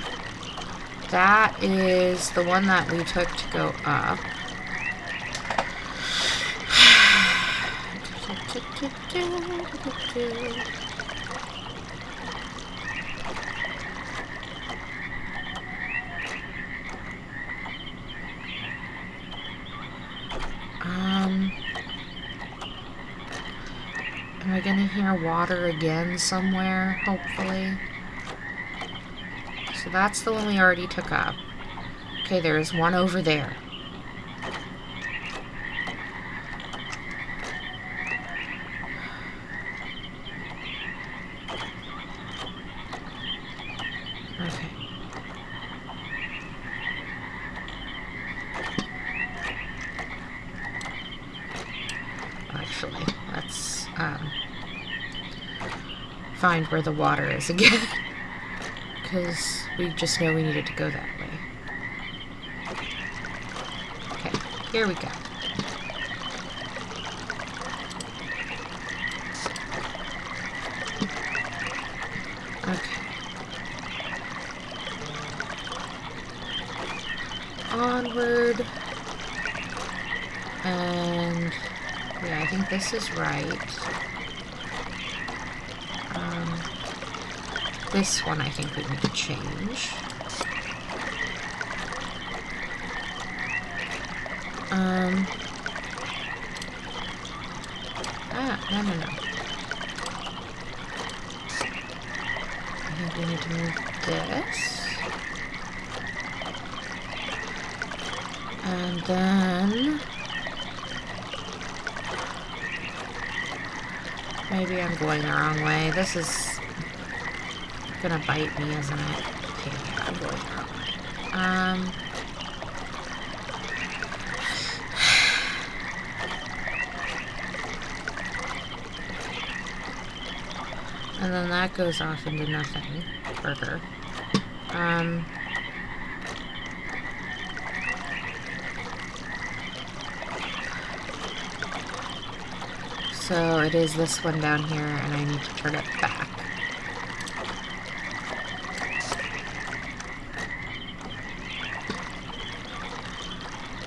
That is the one that we took to go up. Am I gonna hear water again somewhere, hopefully? So that's the one we already took up. Okay, there is one over there. Okay. Actually, let's find where the water is again. Because we just know we needed to go that way. Okay, here we go. Okay. Onward. And yeah, I think this is right. This one I think we need to change. No. I think we need to move this. And then... Maybe I'm going the wrong way. This is gonna bite me, isn't it? Okay, yeah, I'm going the wrong way. And then that goes off into nothing. Burger. So it is this one down here, and I need to turn it back.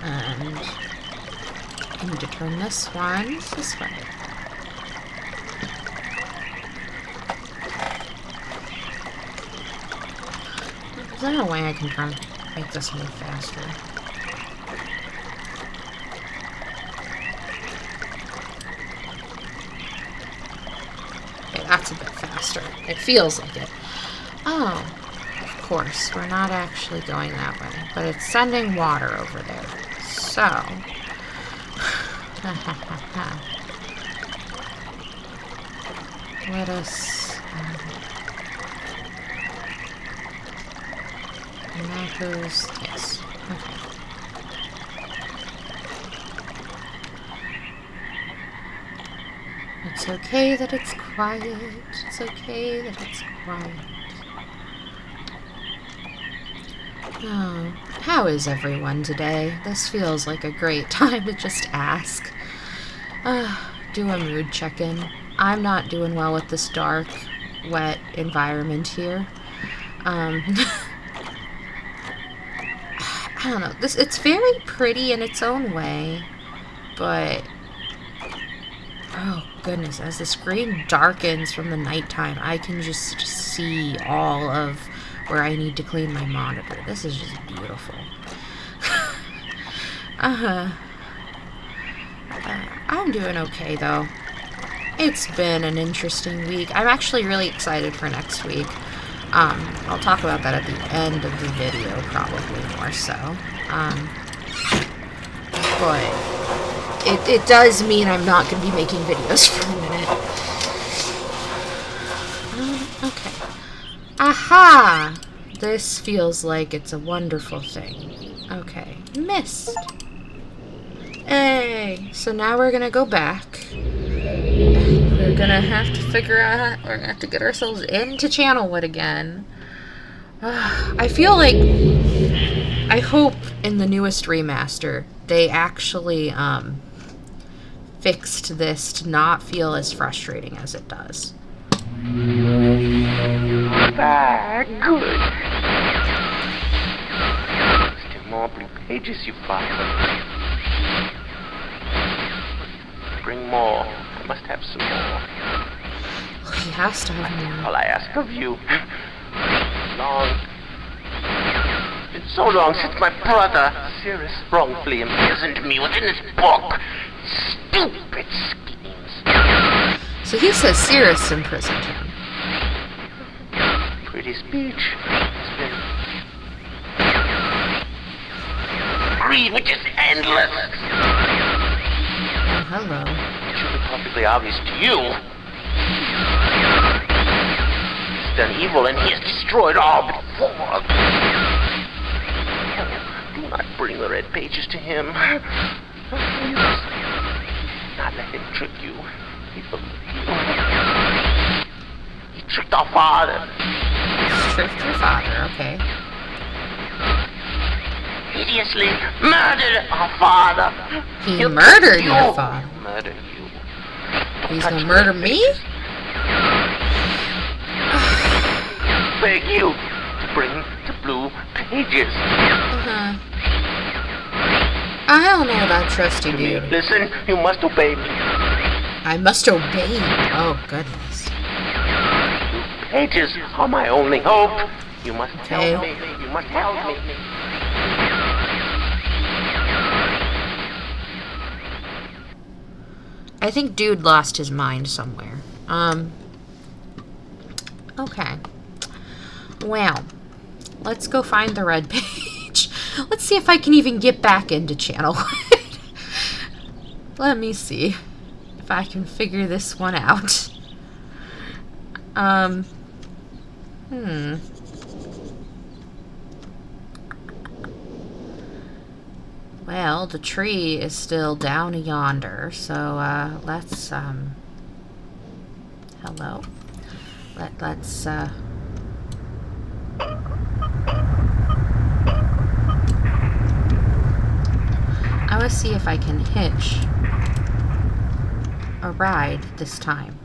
And I need to turn this one this way. Is there a way I can try to make this move faster? Okay, that's a bit faster. It feels like it. Oh, of course, we're not actually going that way, but it's sending water over there. So, let us, and that goes, yes, okay. It's okay that it's quiet, it's okay that it's quiet. Oh, how is everyone today? This feels like a great time to just ask. Do a mood check-in. I'm not doing well with this dark, wet environment here. I don't know. It's very pretty in its own way, but oh goodness, as the screen darkens from the nighttime, I can just see all of where I need to clean my monitor. This is just beautiful. I'm doing okay though. It's been an interesting week. I'm actually really excited for next week. I'll talk about that at the end of the video, probably more so. But it does mean I'm not going to be making videos for a minute. Okay. Aha! This feels like it's a wonderful thing. Okay. Myst. Hey! So now we're going to go back. We're going to have to figure out... We're going to have to get ourselves into Channelwood again. I feel like... I hope in the newest remaster they actually fixed this to not feel as frustrating as it does. Good. Still more blue pages, you bastard. Bring more. I must have some more. He has to have more. All I ask of you. It's been so long since my brother, Cirrus, wrongfully imprisoned me within this book. Stupid schemes. So he says Cirrus imprisoned him. Pretty speech. It's been... Greed, which is endless. Oh, hello. It should be perfectly obvious to you. He's done evil and he has destroyed all before. Do not bring the red pages to him. You must not let him trick you. He tricked our father. Tricked your father, okay. Hideously murdered our father. He murdered your father. Murder you. He's gonna murder me? Beg you to bring the blue pages. I don't know about trusty dude. Listen, you must obey me. I must obey you. Oh, goodness. Blue pages are my only hope. You must Okay. help me. You must help me. I think dude lost his mind somewhere. Okay. Well, let's go find the red page. Let's see if I can even get back into Channelwood. Let me see if I can figure this one out. Well, the tree is still down yonder, so, let's, hello? Let's, I want to see if I can hitch a ride this time.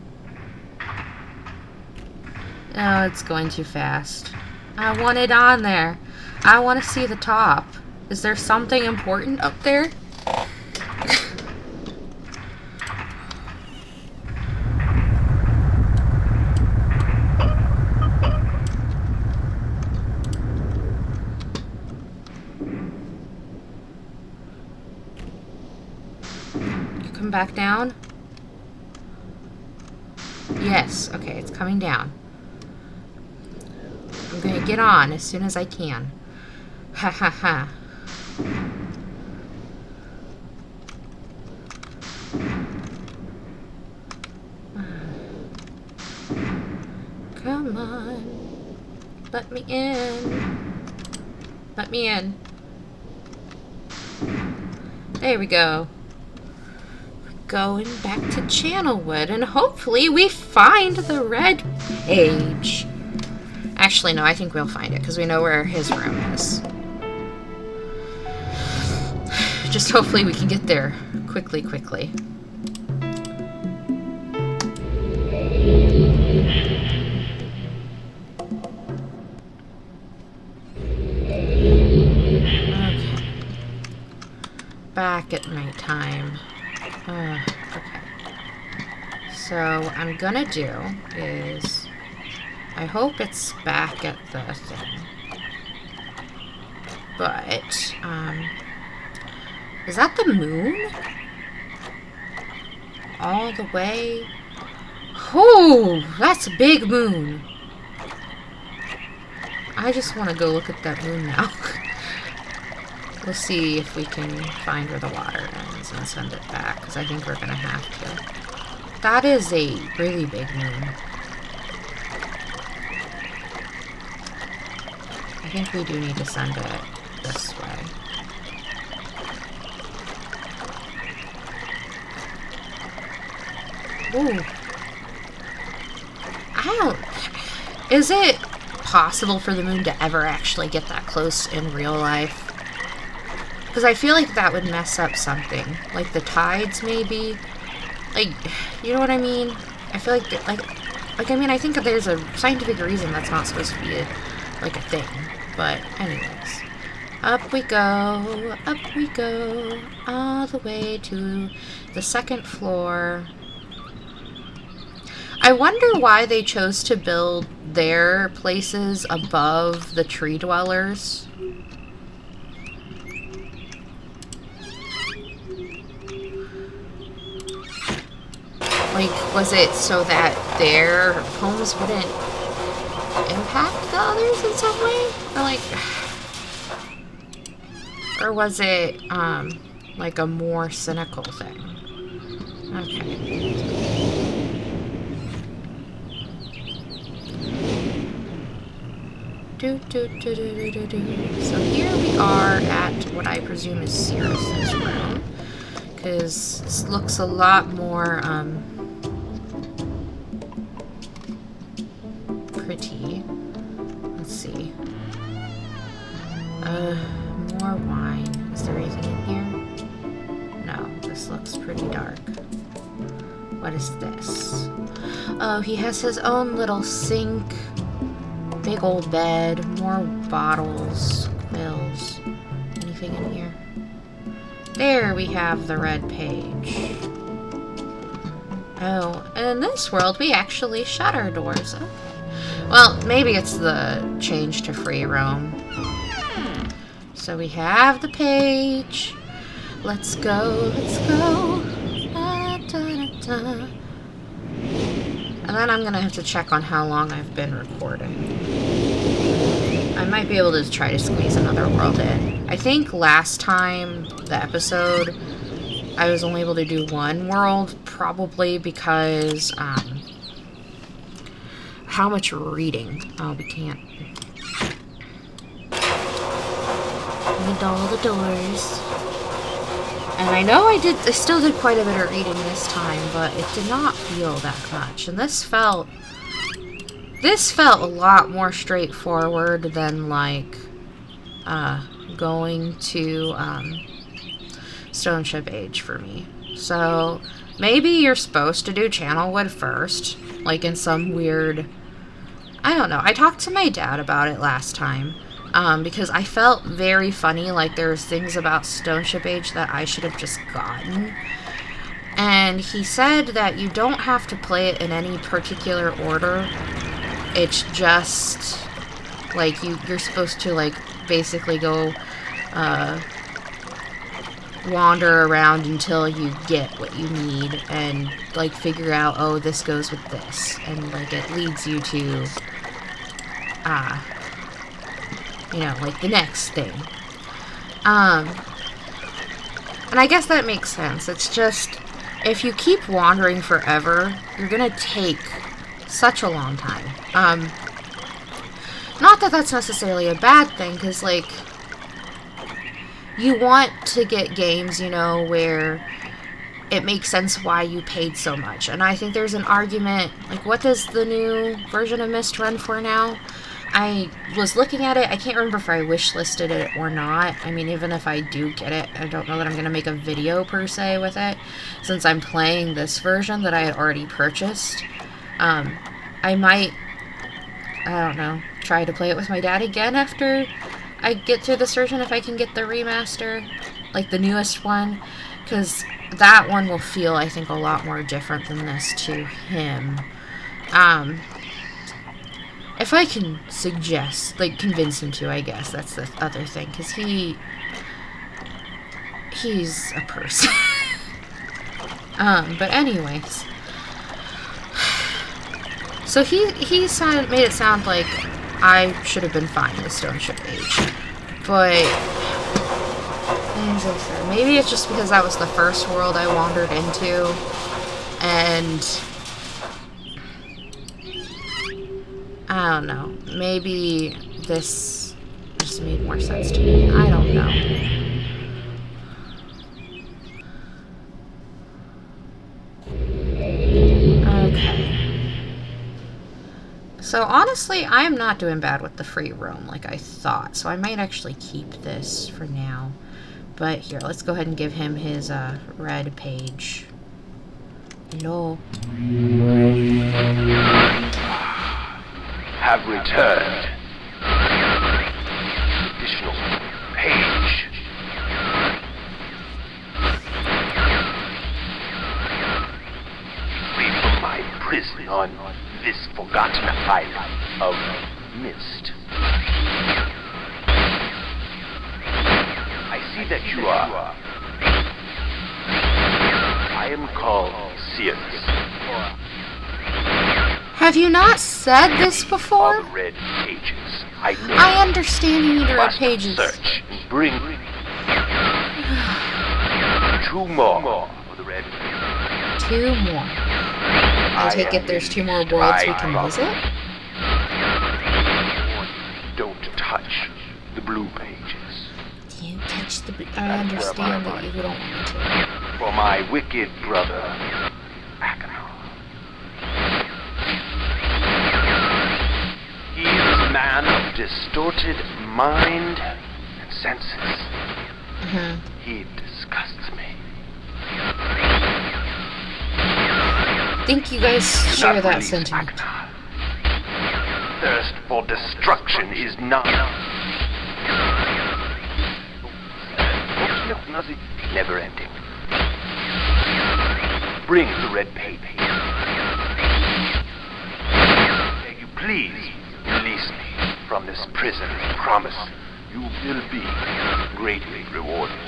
Oh, it's going too fast. I want it on there. I want to see the top. Is there something important up there? You come back down? Yes, okay, it's coming down. I'm gonna get on as soon as I can. Ha ha ha. Come on. Let me in. Let me in. There we go. We're going back to Channelwood, and hopefully we find the red page. Actually, no, I think we'll find it, because we know where his room is. Just hopefully we can get there quickly. Okay. Back at nighttime. Okay. So, what I'm gonna do is... I hope it's back at the thing. But, is that the moon? All the way? Oh, that's a big moon. I just want to go look at that moon now. We'll see if we can find where the water ends and send it back, because I think we're going to have to. That is a really big moon. I think we do need to send it this way. Ooh. Is it possible for the moon to ever actually get that close in real life? Because I feel like that would mess up something. Like the tides, maybe? Like, you know what I mean? I feel like, I mean, I think that there's a scientific reason that's not supposed to be, like, a thing. But, anyways. Up we go, all the way to the second floor. I wonder why they chose to build their places above the tree dwellers. Like, was it so that their homes wouldn't impact the others in some way? Or like, or was it, like a more cynical thing? Okay. So here we are at what I presume is Sirius's room, because this looks a lot more pretty. Let's see. More wine. Is there anything in here? No, this looks pretty dark. What is this? Oh, he has his own little sink. Big old bed, more bottles, quills. Anything in here? There we have the red page. Oh, and in this world we actually shut our doors. Okay. Well, maybe it's the change to free roam. So we have the page. Let's go, let's go. Da, da, da, da. And then I'm gonna have to check on how long I've been recording. I might be able to try to squeeze another world in. I think last time, the episode, I was only able to do one world, probably because, how much reading. Oh, we can't. Need all the doors. And I know I still did quite a bit of reading this time, but it did not feel that much. And this felt a lot more straightforward than, like, going to, Stone Ship Age for me. So, maybe you're supposed to do Channelwood first, like in some weird... I don't know. I talked to my dad about it last time, because I felt very funny, like there's things about Stone Ship Age that I should have just gotten. And he said that you don't have to play it in any particular order. It's just, like, you're supposed to, like, basically go, wander around until you get what you need and, like, figure out, oh, this goes with this. And, like, it leads you to, you know, like, the next thing. And I guess that makes sense. It's just, if you keep wandering forever, you're gonna take such a long time. Not that that's necessarily a bad thing, because, like, you want to get games, you know, where it makes sense why you paid so much. And I think there's an argument, like, what does the new version of Myst run for now? I was looking at it, I can't remember if I wishlisted it or not. I mean, even if I do get it, I don't know that I'm going to make a video per se with it, since I'm playing this version that I had already purchased. I might, I don't know, try to play it with my dad again after I get through this version, if I can get the remaster, like the newest one, because that one will feel, I think, a lot more different than this to him. If I can suggest, like, convince him to, I guess, that's the other thing, because he's a person. But anyways, so he made it sound like I should have been fine with Stone Ship Age, but as I said, maybe it's just because that was the first world I wandered into, and I don't know, maybe this just made more sense to me. I don't know. Okay. So honestly, I'm not doing bad with the free roam like I thought, so I might actually keep this for now. But here, let's go ahead and give him his red page. Hello. Have returned. Additional page. Free from my prison on this forgotten island of Myst. I see that you are. I am called Cirrus. Have you not said this before? All the red pages. I know. I understand you need to read pages. Search and bring 2 more for the red. 2 more. I take it there's 2 more worlds we can visit? Don't touch the blue pages. You touch the blue... I understand that you don't want me to. For my wicked brother, he is a man of distorted mind and senses. He disgusts me. I think you guys share that sentiment. Thirst for destruction is not never ending. Bring the red page. May you please release me from this prison. I promise you will be greatly rewarded.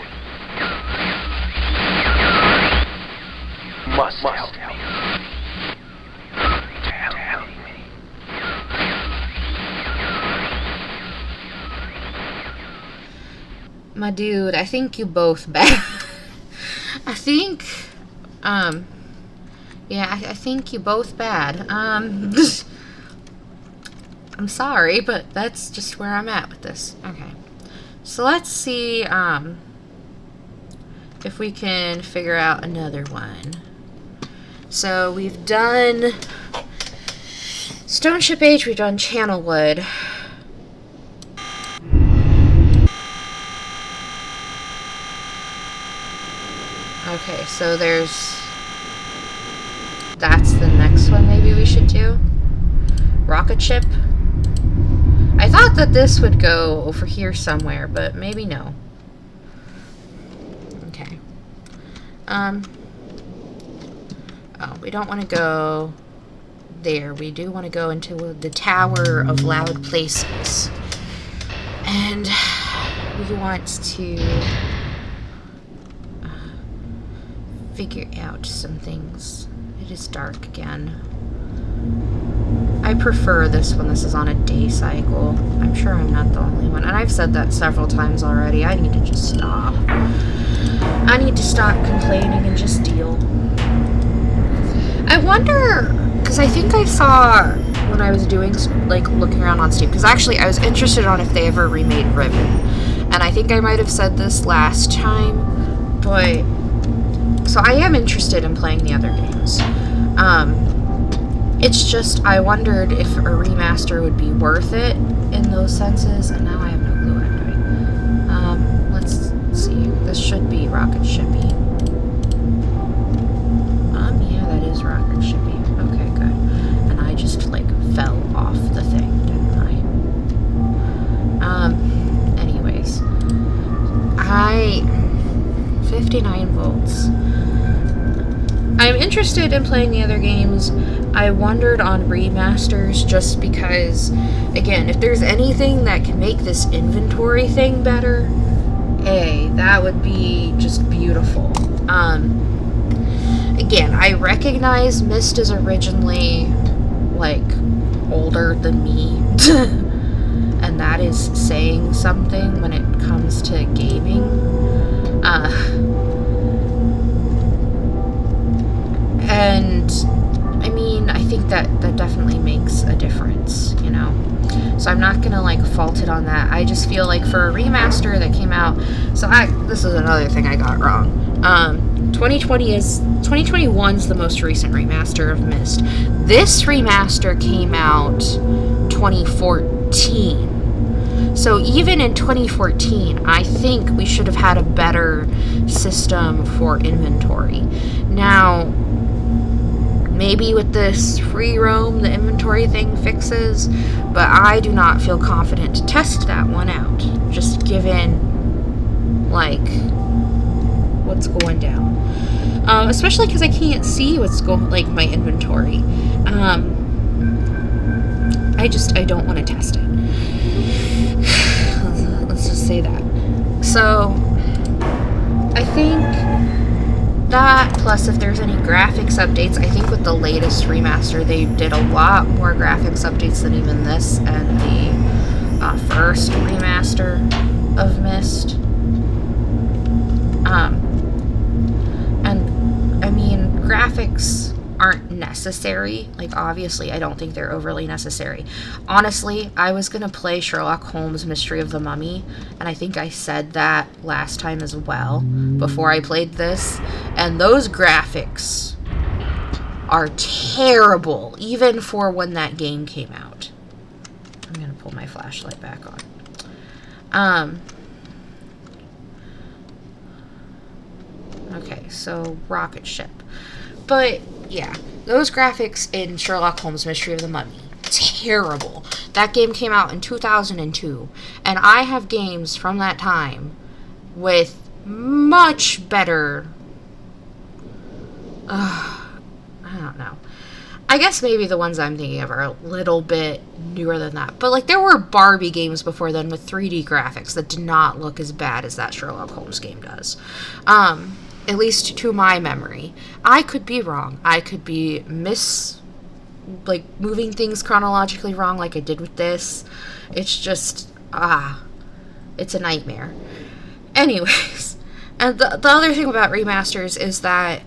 Must help me. Help me. My dude, I think you both bad. I think, yeah, I think you both bad. I'm sorry, but that's just where I'm at with this. Okay. So let's see if we can figure out another one. So we've done Stone Ship Age, we've done Channelwood. Okay, so that's the next one maybe we should do. Rocket Ship. I thought that this would go over here somewhere, but maybe no. Okay. Oh, we don't want to go there. We do want to go into the Tower of Loud Places. And we want to figure out some things. It is dark again. I prefer this when this is on a day cycle. I'm sure I'm not the only one. And I've said that several times already. I need to just stop. I need to stop complaining and just deal. I wonder, because I think I saw when I was doing, like, looking around on Steam, because actually I was interested on if they ever remade Ribbon. And I think I might have said this last time, but, so I am interested in playing the other games. It's just, I wondered if a remaster would be worth it in those senses, and now I have no clue what I'm doing. Let's see. This should be Rocket Shippy. Yeah, that is Rocket Shippy. Okay, good. And I just, like, fell off the thing, didn't I? Anyways. 59 volts. I'm interested in playing the other games. I wondered on remasters just because, again, if there's anything that can make this inventory thing better, that would be just beautiful. Again, I recognize Myst is originally, like, older than me. And that is saying something when it comes to gaming. And, I mean, I think that definitely makes a difference, you know? So I'm not gonna, like, fault it on that. I just feel like for a remaster that came out... So this is another thing I got wrong. 2021's the most recent remaster of Myst. This remaster came out 2014. So even in 2014, I think we should have had a better system for inventory. Now, maybe with this free roam, the inventory thing fixes, but I do not feel confident to test that one out, just given, like, what's going down. Especially because I can't see what's going, like, my inventory. I don't want to test it. Let's just say that. So, I think that, plus if there's any graphics updates, I think with the latest remaster, they did a lot more graphics updates than even this and the first remaster of Myst. And, I mean, graphics aren't necessary. Like, obviously, I don't think they're overly necessary. Honestly, I was gonna play Sherlock Holmes Mystery of the Mummy, and I think I said that last time as well, before I played this, and those graphics are terrible, even for when that game came out. I'm gonna pull my flashlight back on. Okay, so Rocket Ship. But, yeah, those graphics in Sherlock Holmes Mystery of the Mummy, terrible. That game came out in 2002, and I have games from that time with much better... I don't know. I guess maybe the ones I'm thinking of are a little bit newer than that. But, like, there were Barbie games before then with 3D graphics that did not look as bad as that Sherlock Holmes game does. At least to my memory. I could be wrong. I could be moving things chronologically wrong like I did with this. It's just, it's a nightmare. Anyways, and the other thing about remasters is that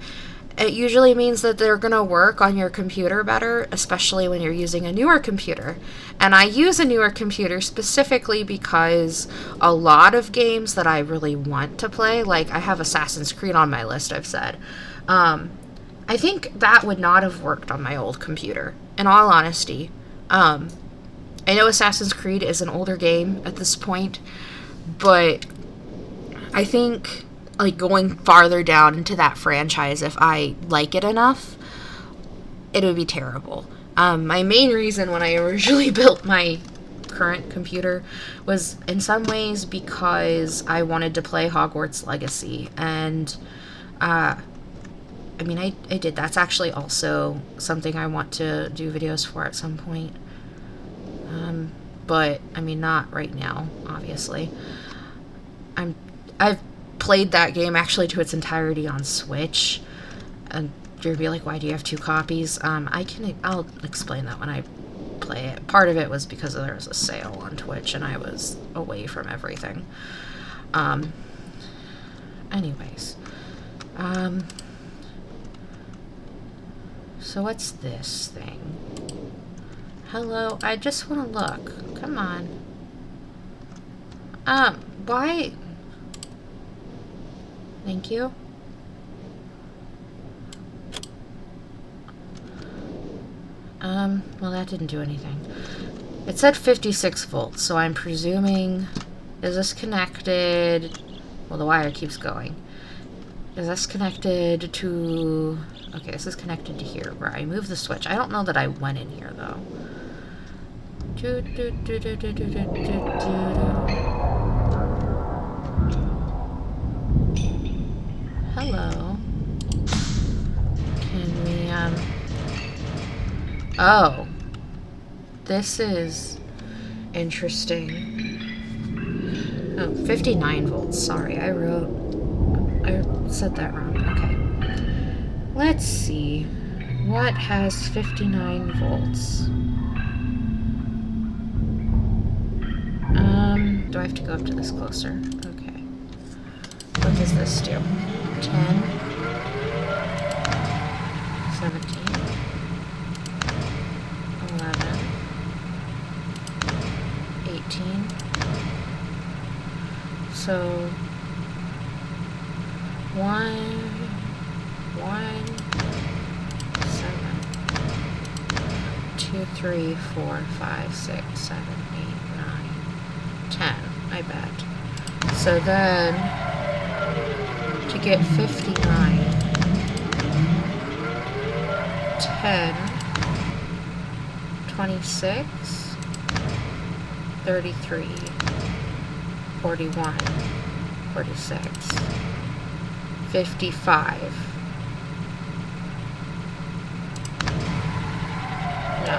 it usually means that they're going to work on your computer better, especially when you're using a newer computer. And I use a newer computer specifically because a lot of games that I really want to play, like I have Assassin's Creed on my list, I've said, I think that would not have worked on my old computer, in all honesty. I know Assassin's Creed is an older game at this point, but I think like going farther down into that franchise, if I like it enough, it would be terrible. My main reason when I originally built my current computer was in some ways because I wanted to play Hogwarts Legacy, and I mean, I did. That's actually also something I want to do videos for at some point. But I mean, not right now, obviously. I've played that game actually to its entirety on Switch, and you'll be like, why do you have 2 copies? I'll explain that when I play it. Part of it was because there was a sale on Twitch and I was away from everything. Anyways, so what's this thing? Hello, I just want to look. Come on. Why? Thank you. Well, that didn't do anything. It said 56 volts, so I'm presuming... Is this connected... Well, the wire keeps going. Is this connected to... Okay, this is connected to here, where I move the switch. I don't know that I went in here, though. Hello. Can we, Oh. This is interesting. Oh, 59 volts. Sorry, I said that wrong. Okay. Let's see. What has 59 volts? Do I have to go up to this closer? Okay. What does this do? 10, 17, 11, 18. So 1, 7, 2, 3, 4, 5, 6, 7, 8, 9, 10. I bet. So then, to get 59, 10, 26, 33, 41, 46, 55. No.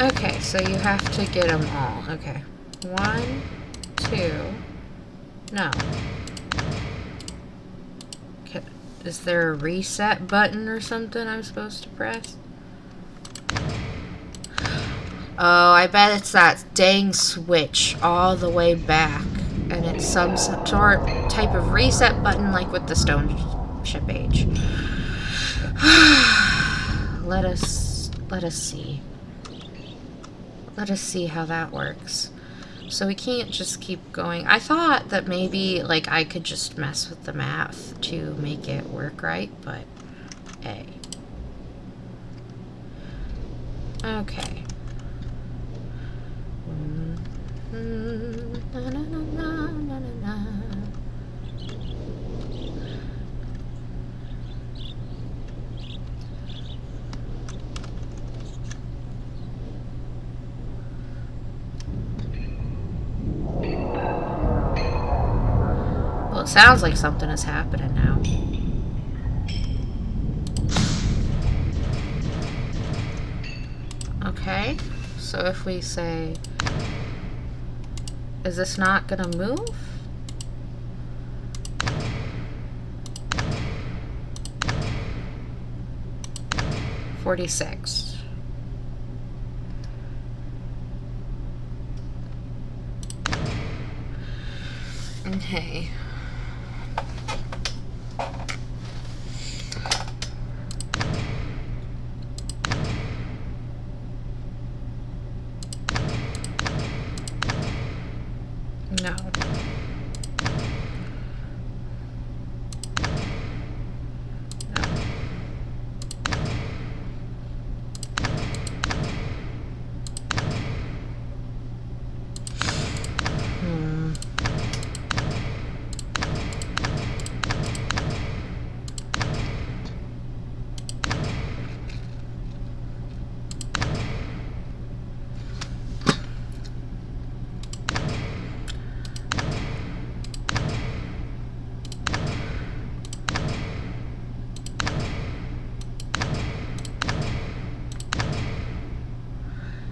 Okay, so you have to get them all. Okay. 1, 2. No. Okay. Is there a reset button or something I'm supposed to press? Oh, I bet it's that dang switch all the way back. And it's some sort type of reset button like with the Stone Ship Age. Let us see. Let us see how that works. So we can't just keep going. I thought that maybe, like, I could just mess with the math to make it work right, but, hey. Okay. Na, na, na, na, na, na. Well, it sounds like something is happening now. Okay, so if we say, is this not gonna move? $46. Hey. No.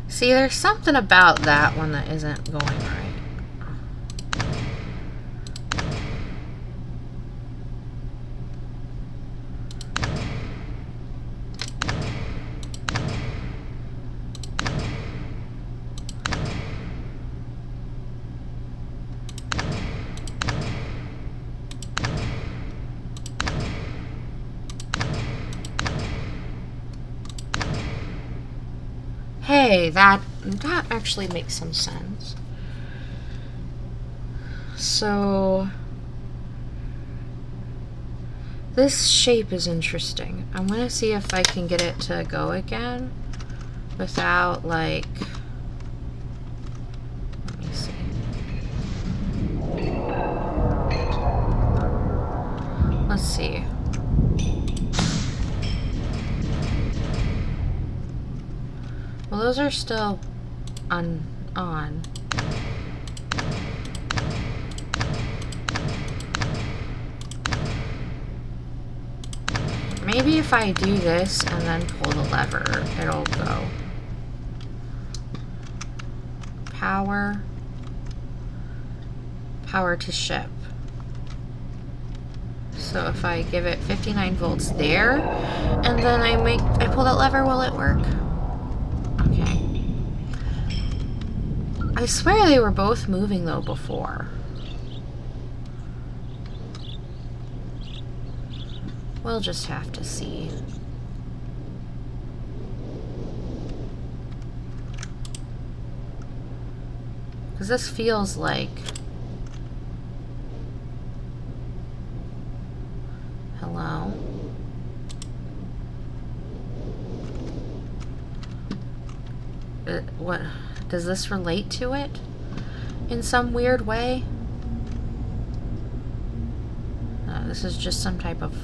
See, there's something about that one that isn't going right. Hey, that actually makes some sense. So this shape is interesting. I'm gonna see if I can get it to go again without, like, let me see. Let's see. Well, those are still on. Maybe if I do this and then pull the lever, it'll go. Power to ship. So if I give it 59 volts there, and then I pull that lever, will it work? Okay. I swear they were both moving though before. We'll just have to see. Because this feels like... Hello? What? Does this relate to it? In some weird way? No, this is just some type of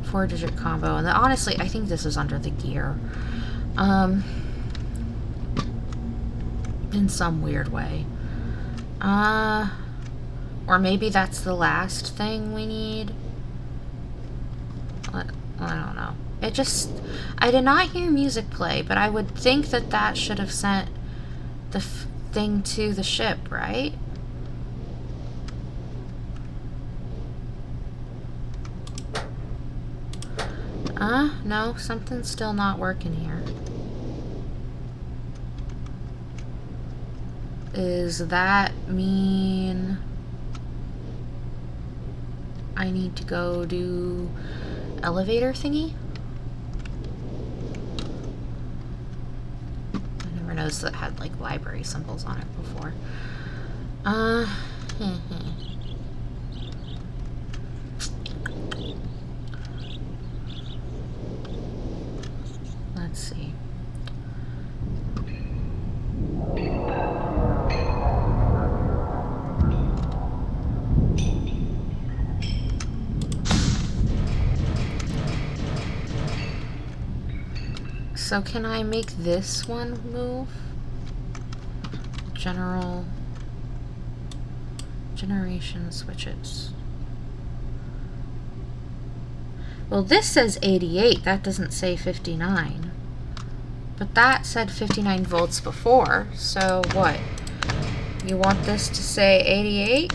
4-digit combo. And honestly, I think this is under the gear. In some weird way. Or maybe that's the last thing we need. I don't know. It just... I did not hear music play, but I would think that that should have sent the thing to the ship, right? No, something's still not working here. Does that mean I need to go do elevator thingy? I never noticed that had like library symbols on it before. Let's see. So can I make this one move? Generation switches. Well, this says 88. That doesn't say 59. But that said 59 volts before. So what? You want this to say 88?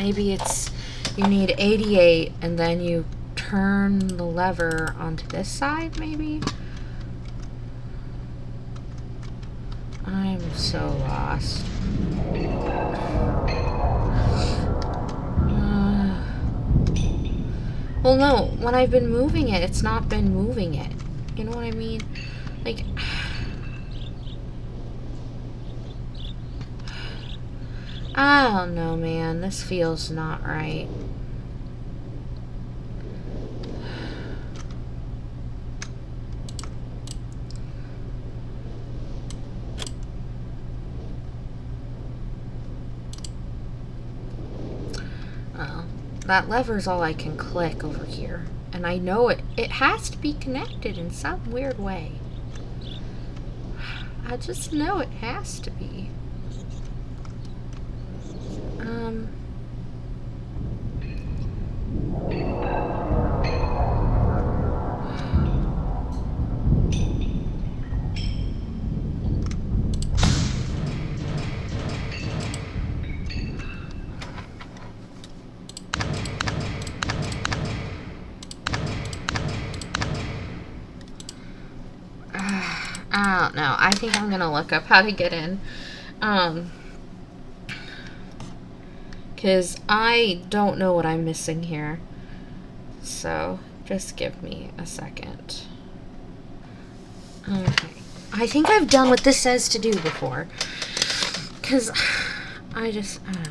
maybe it's you need 88 and then you turn the lever onto this side, maybe? I'm so lost. Well, no, when I've been moving it, it's not been moving it. You know what I mean? Like, I don't know, man. This feels not right. Well, that lever's all I can click over here. And I know it has to be connected in some weird way. I just know it has to be. I don't know. I think I'm gonna look up how to get in. Because I don't know what I'm missing here. So, just give me a second. Okay. I think I've done what this says to do before. Because I don't know.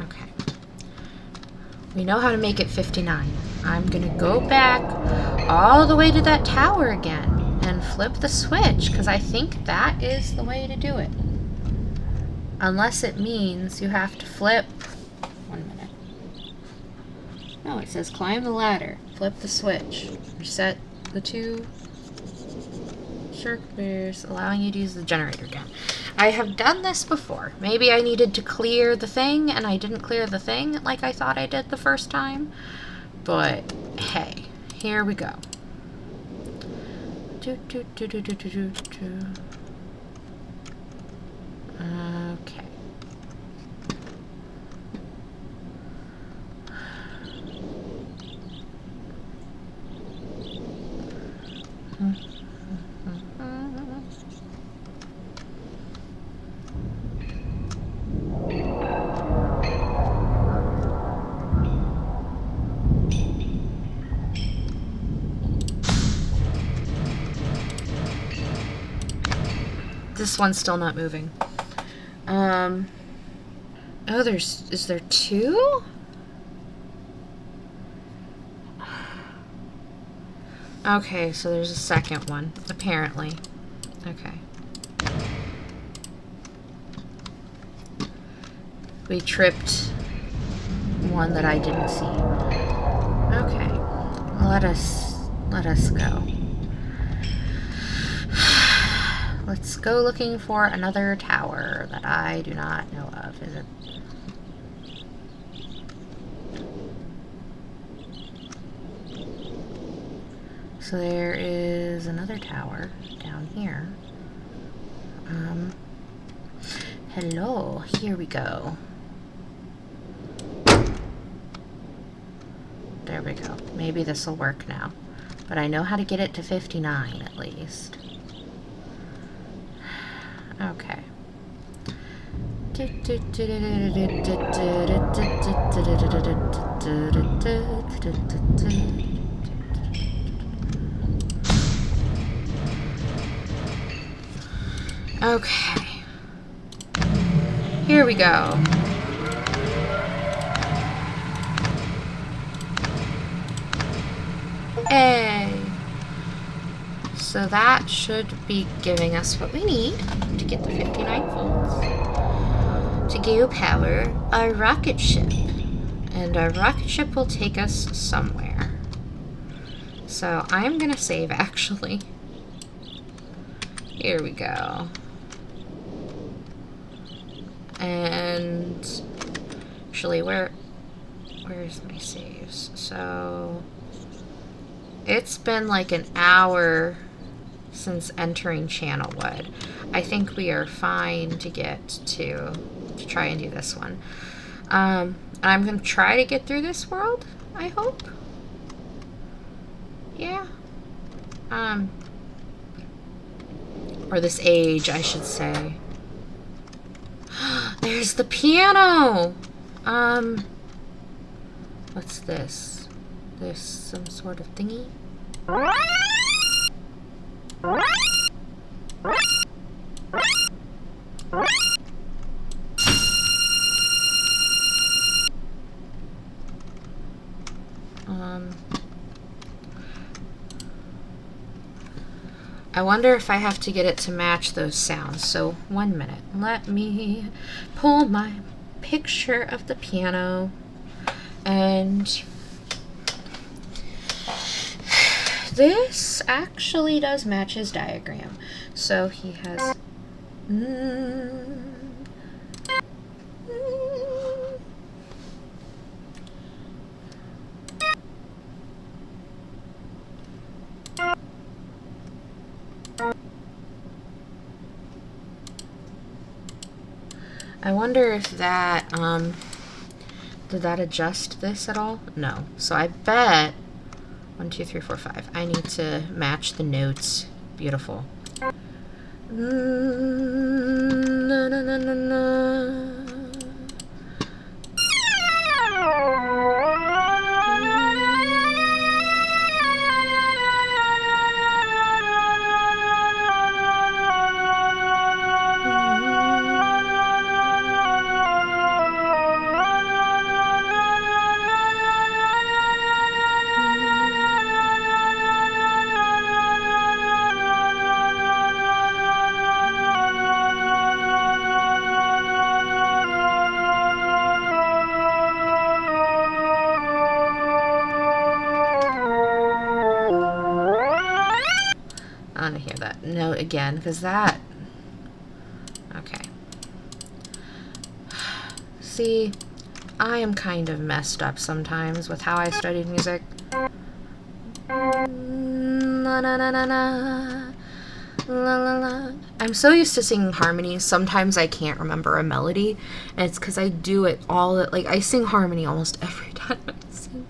Okay. We know how to make it 59. I'm gonna go back all the way to that tower again and flip the switch, because I think that is the way to do it. Unless it means you have to flip. 1 minute. No, it says climb the ladder, flip the switch, reset the 2 circuits, allowing you to use the generator again. I have done this before. Maybe I needed to clear the thing and I didn't clear the thing like I thought I did the first time. But hey, here we go. Okay. This one's still not moving. Oh, is there 2? Okay, so there's a second one, apparently. Okay. We tripped one that I didn't see. Okay. Let us go. Let's go looking for another tower that I do not know of. Is it? So there is another tower down here. Hello, here we go. There we go. Maybe this will work now. But I know how to get it to 59 at least. Okay. Okay. Here we go. Hey. So that should be giving us what we need to get the 59 volts to go power our rocket ship. And our rocket ship will take us somewhere. So I'm gonna save actually. Here we go. And actually where's my saves? So it's been like an hour since entering Channelwood. I think we are fine to get to try and do this one. I'm going to try to get through this world, I hope. Yeah. Or this age, I should say. There's the piano! What's this? There's some sort of thingy? I wonder if I have to get it to match those sounds. So, 1 minute. Let me pull my picture of the piano. And this actually does match his diagram. So he has... I wonder if that, did that adjust this at all? No. So I bet 1, 2, 3, 4, 5. I need to match the notes. Beautiful. Na, na, na, na, na. I want to hear that note again, because that... Okay. See, I am kind of messed up sometimes with how I studied music. Na na na na na. La la la. I'm so used to singing harmonies, sometimes I can't remember a melody, and it's because I do it all, like, I sing harmony almost every time I sing.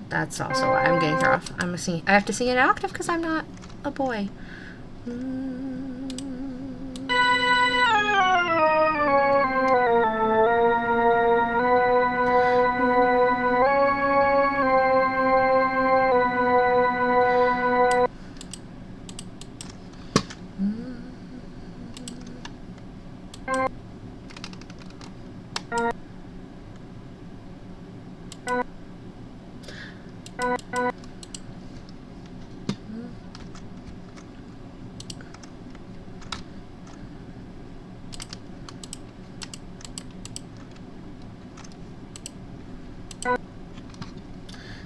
That's also why I'm getting thrown off. I have to sing an octave because I'm not a boy.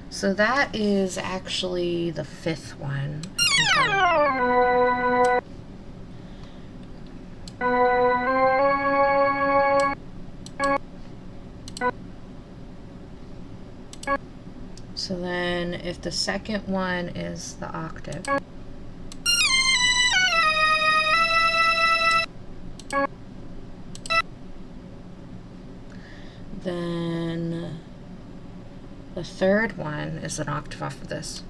So that is actually the 5th one. So then if the 2nd one is the octave, then the 3rd one is an octave off of this.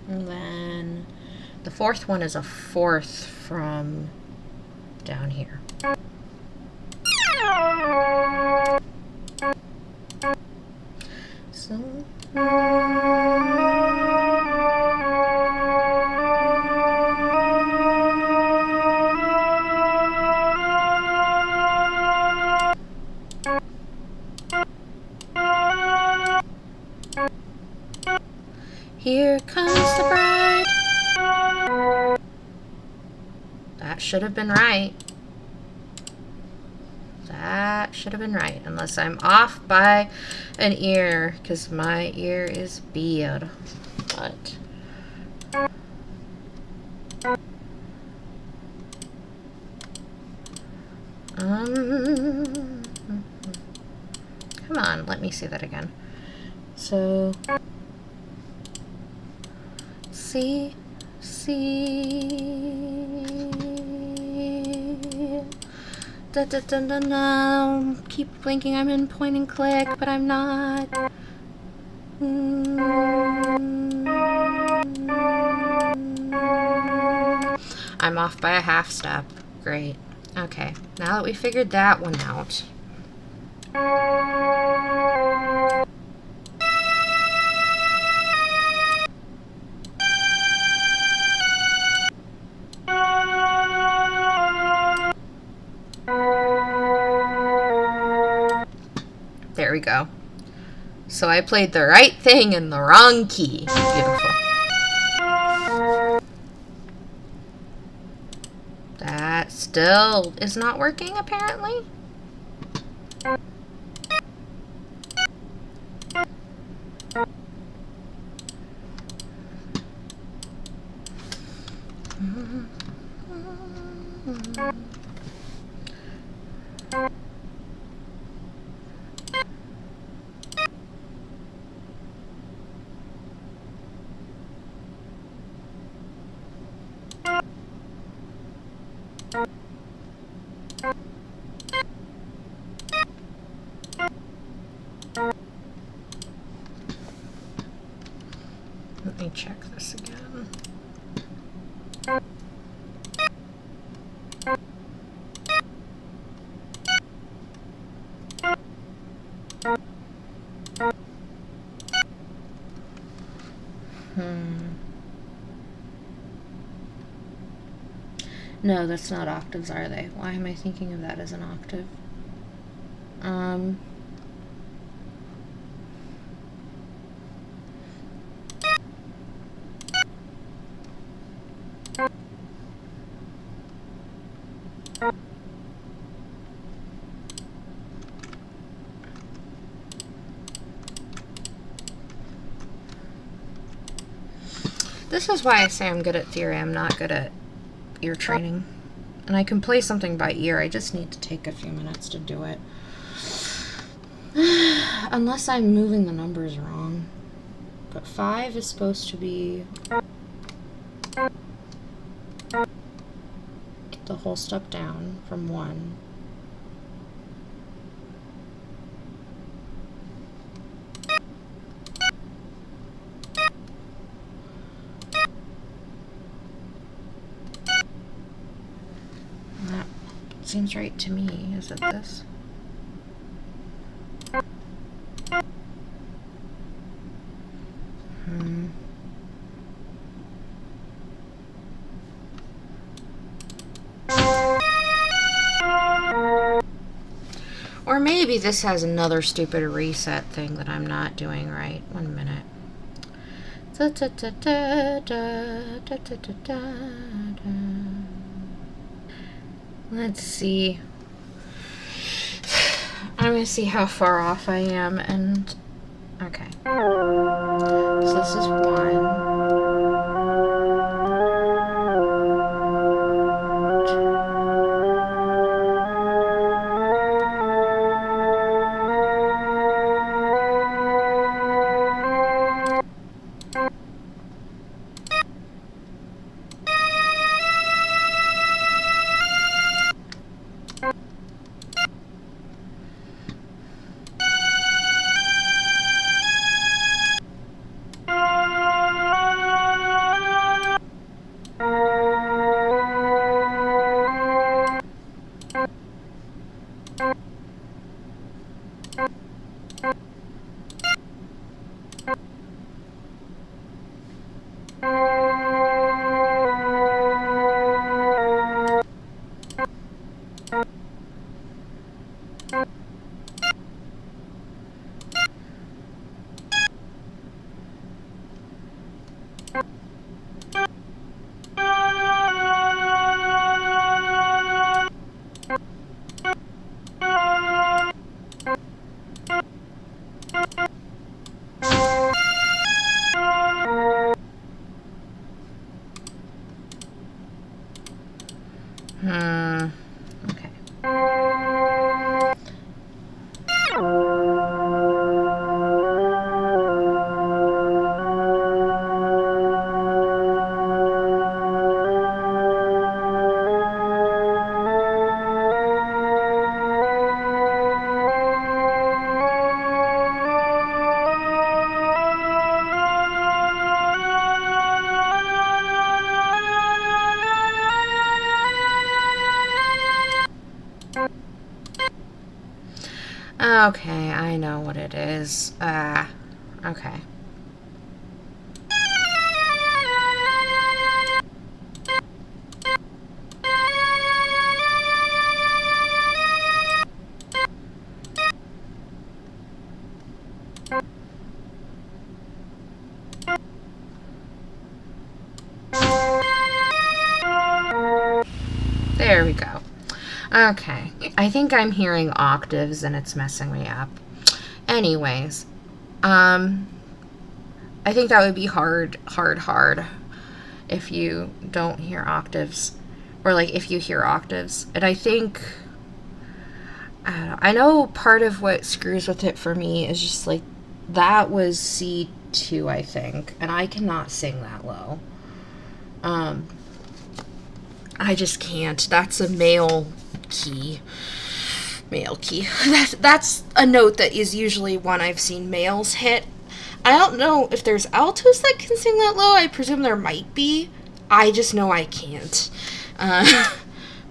And then the 4th one is a 4th from down here. So Here comes the bride. That should have been right. That should have been right, unless I'm off by an ear, because my ear is bad. But come on, let me see that again. So see. Da, da, da, da, da. Keep thinking I'm in point and click, but I'm not. I'm off by a half step. Great. Okay, now that we figured that one out. There we go. So I played the right thing in the wrong key. Beautiful. That still is not working, apparently. Let me check this again. No, that's not octaves, are they? Why am I thinking of that as an octave? This is why I say I'm good at theory. I'm not good at ear training. And I can play something by ear. I just need to take a few minutes to do it. Unless I'm moving the numbers wrong. But 5 is supposed to be the whole step down from 1. That seems right to me. Is it this? Or maybe this has another stupid reset thing that I'm not doing right. 1 minute. Let's see. I'm gonna see how far off I am, and okay. So this is 1. Okay, I know what it is. Okay. There we go. Okay, I think I'm hearing octaves and it's messing me up. Anyways, I think that would be hard if you don't hear octaves, or like if you hear octaves. And I think, I know part of what screws with it for me is just like, that was C2, I think, and I cannot sing that low. I just can't. That's a male key. Male key. That's a note that is usually one I've seen males hit. I don't know if there's altos that can sing that low. I presume there might be. I just know I can't.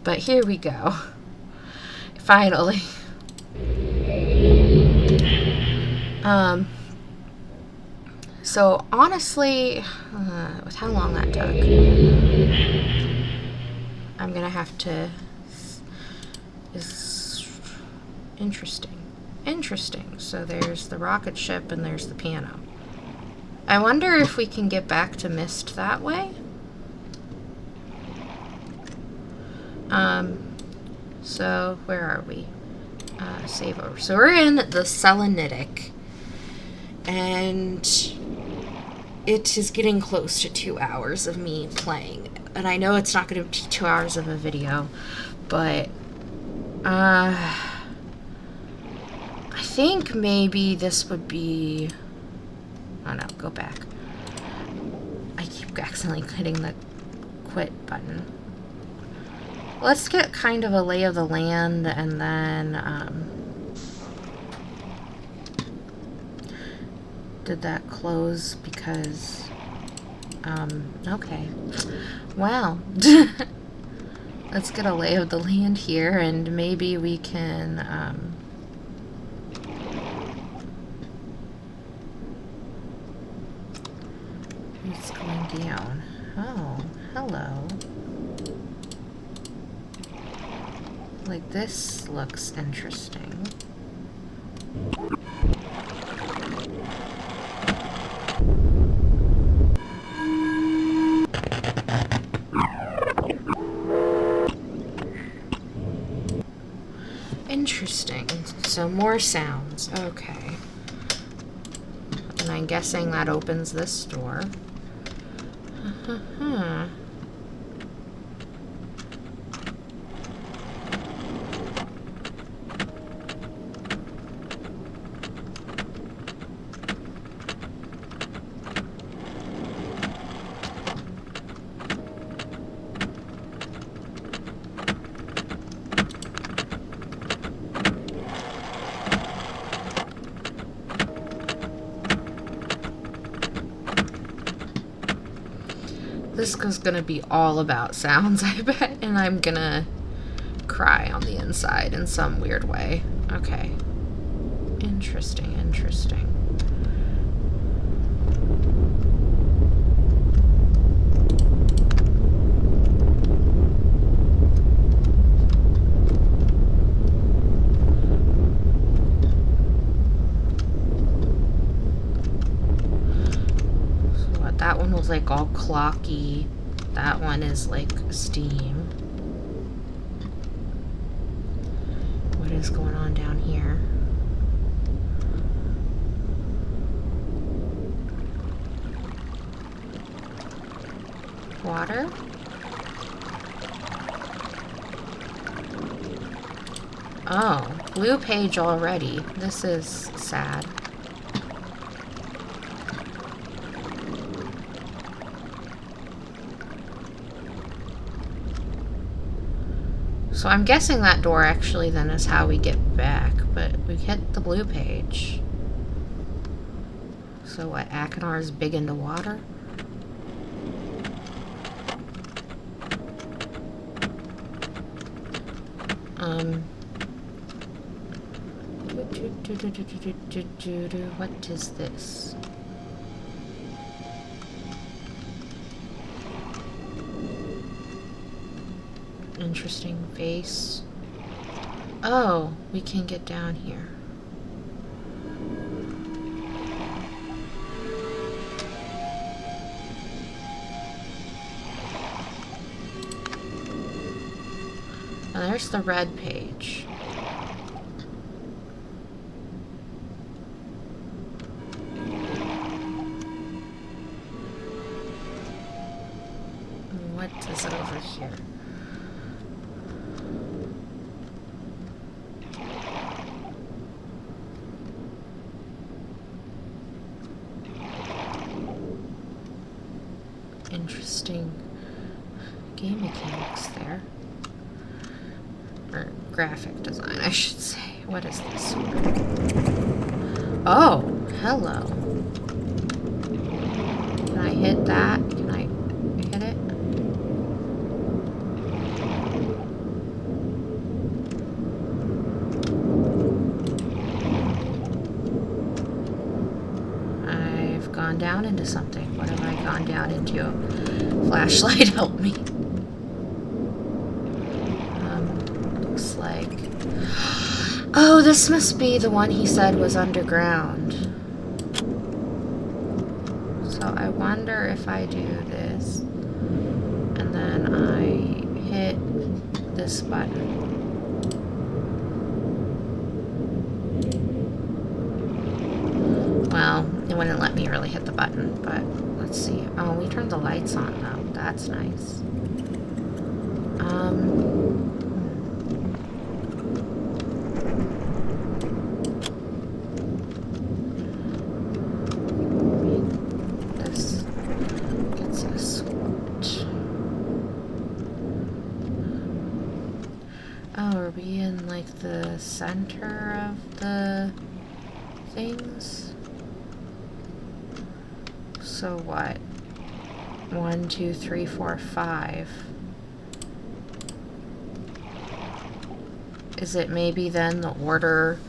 But here we go. Finally. So honestly, with how long that took, I'm gonna have to. Is interesting. Interesting. So there's the rocket ship and there's the piano. I wonder if we can get back to Myst that way. So where are we? Save over. So we're in the Selenitic, and it is getting close to 2 hours of me playing. And I know it's not going to be 2 hours of a video, but I think maybe this would be. Oh no, go back. I keep accidentally hitting the quit button. Let's get kind of a lay of the land, and then, did that close because, okay. Wow. Let's get a lay of the land here, and maybe we can, it's going down. Oh, hello. Like, this looks interesting. Interesting. So more sounds. Okay. And I'm guessing that opens this door. This is gonna be all about sounds, I bet, and I'm gonna cry on the inside in some weird way. Okay. Interesting, interesting. That one was like all clocky. That one is like steam. What is going on down here? Water? Oh, blue page already. This is sad. So I'm guessing that door actually then is how we get back, but we hit the blue page. So what, Achenar is big into water? What is this? Interesting face. Oh, we can get down here. And there's the red page. What is it over here? Interesting game mechanics there. Or graphic design, I should say. What is this? Oh, hello. Can I hit that? Can I hit it? I've gone down into something. What have I gone down into? Flashlight, help me. Looks like... Oh, this must be the one he said was underground. So I wonder if I do this, and then I hit this button. Well, it wouldn't let me really hit the button, but let's see. Oh, we turned the lights on though. That's nice. This gets us what? Oh, are we in like the center of the things? So what? 1, 2, 3, 4, 5. Is it maybe then the order?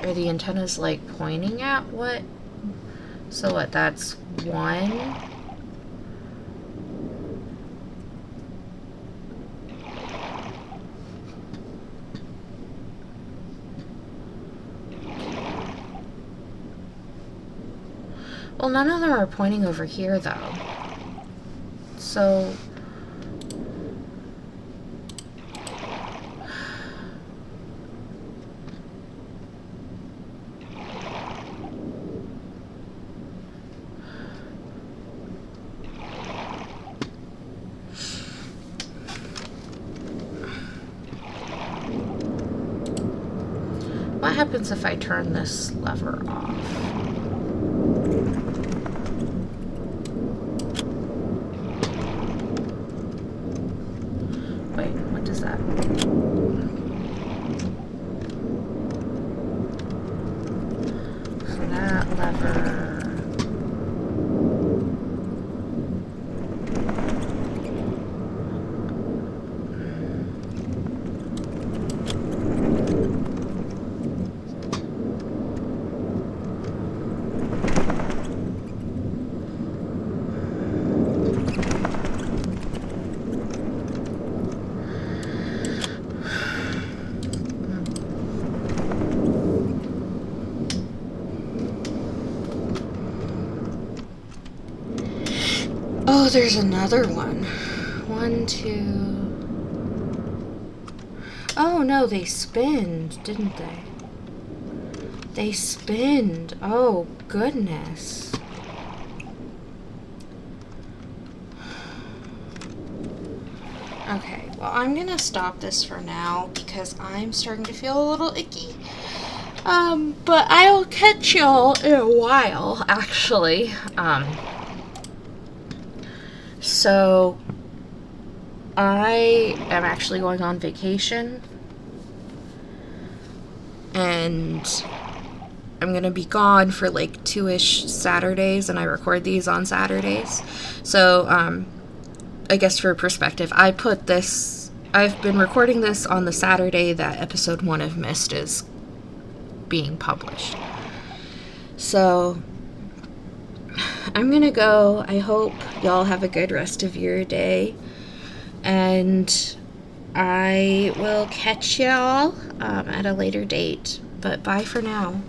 Are the antennas like pointing at what? So what? That's 1. Well, none of them are pointing over here, though. So... What happens if I turn this lever off? Wait, what does that mean? So that lever... Oh, there's another one. 1, 2... Oh, no, they spinned, didn't they? They spinned. Oh, goodness. Okay, well, I'm gonna stop this for now because I'm starting to feel a little icky. But I'll catch y'all in a while, actually. So, I am actually going on vacation, and I'm gonna be gone for like 2-ish Saturdays, and I record these on Saturdays. So, I guess for perspective, I put this I've been recording this on the Saturday that episode 1 of Myst is being published. So I'm gonna go. I hope y'all have a good rest of your day, and I will catch y'all at a later date. But bye for now.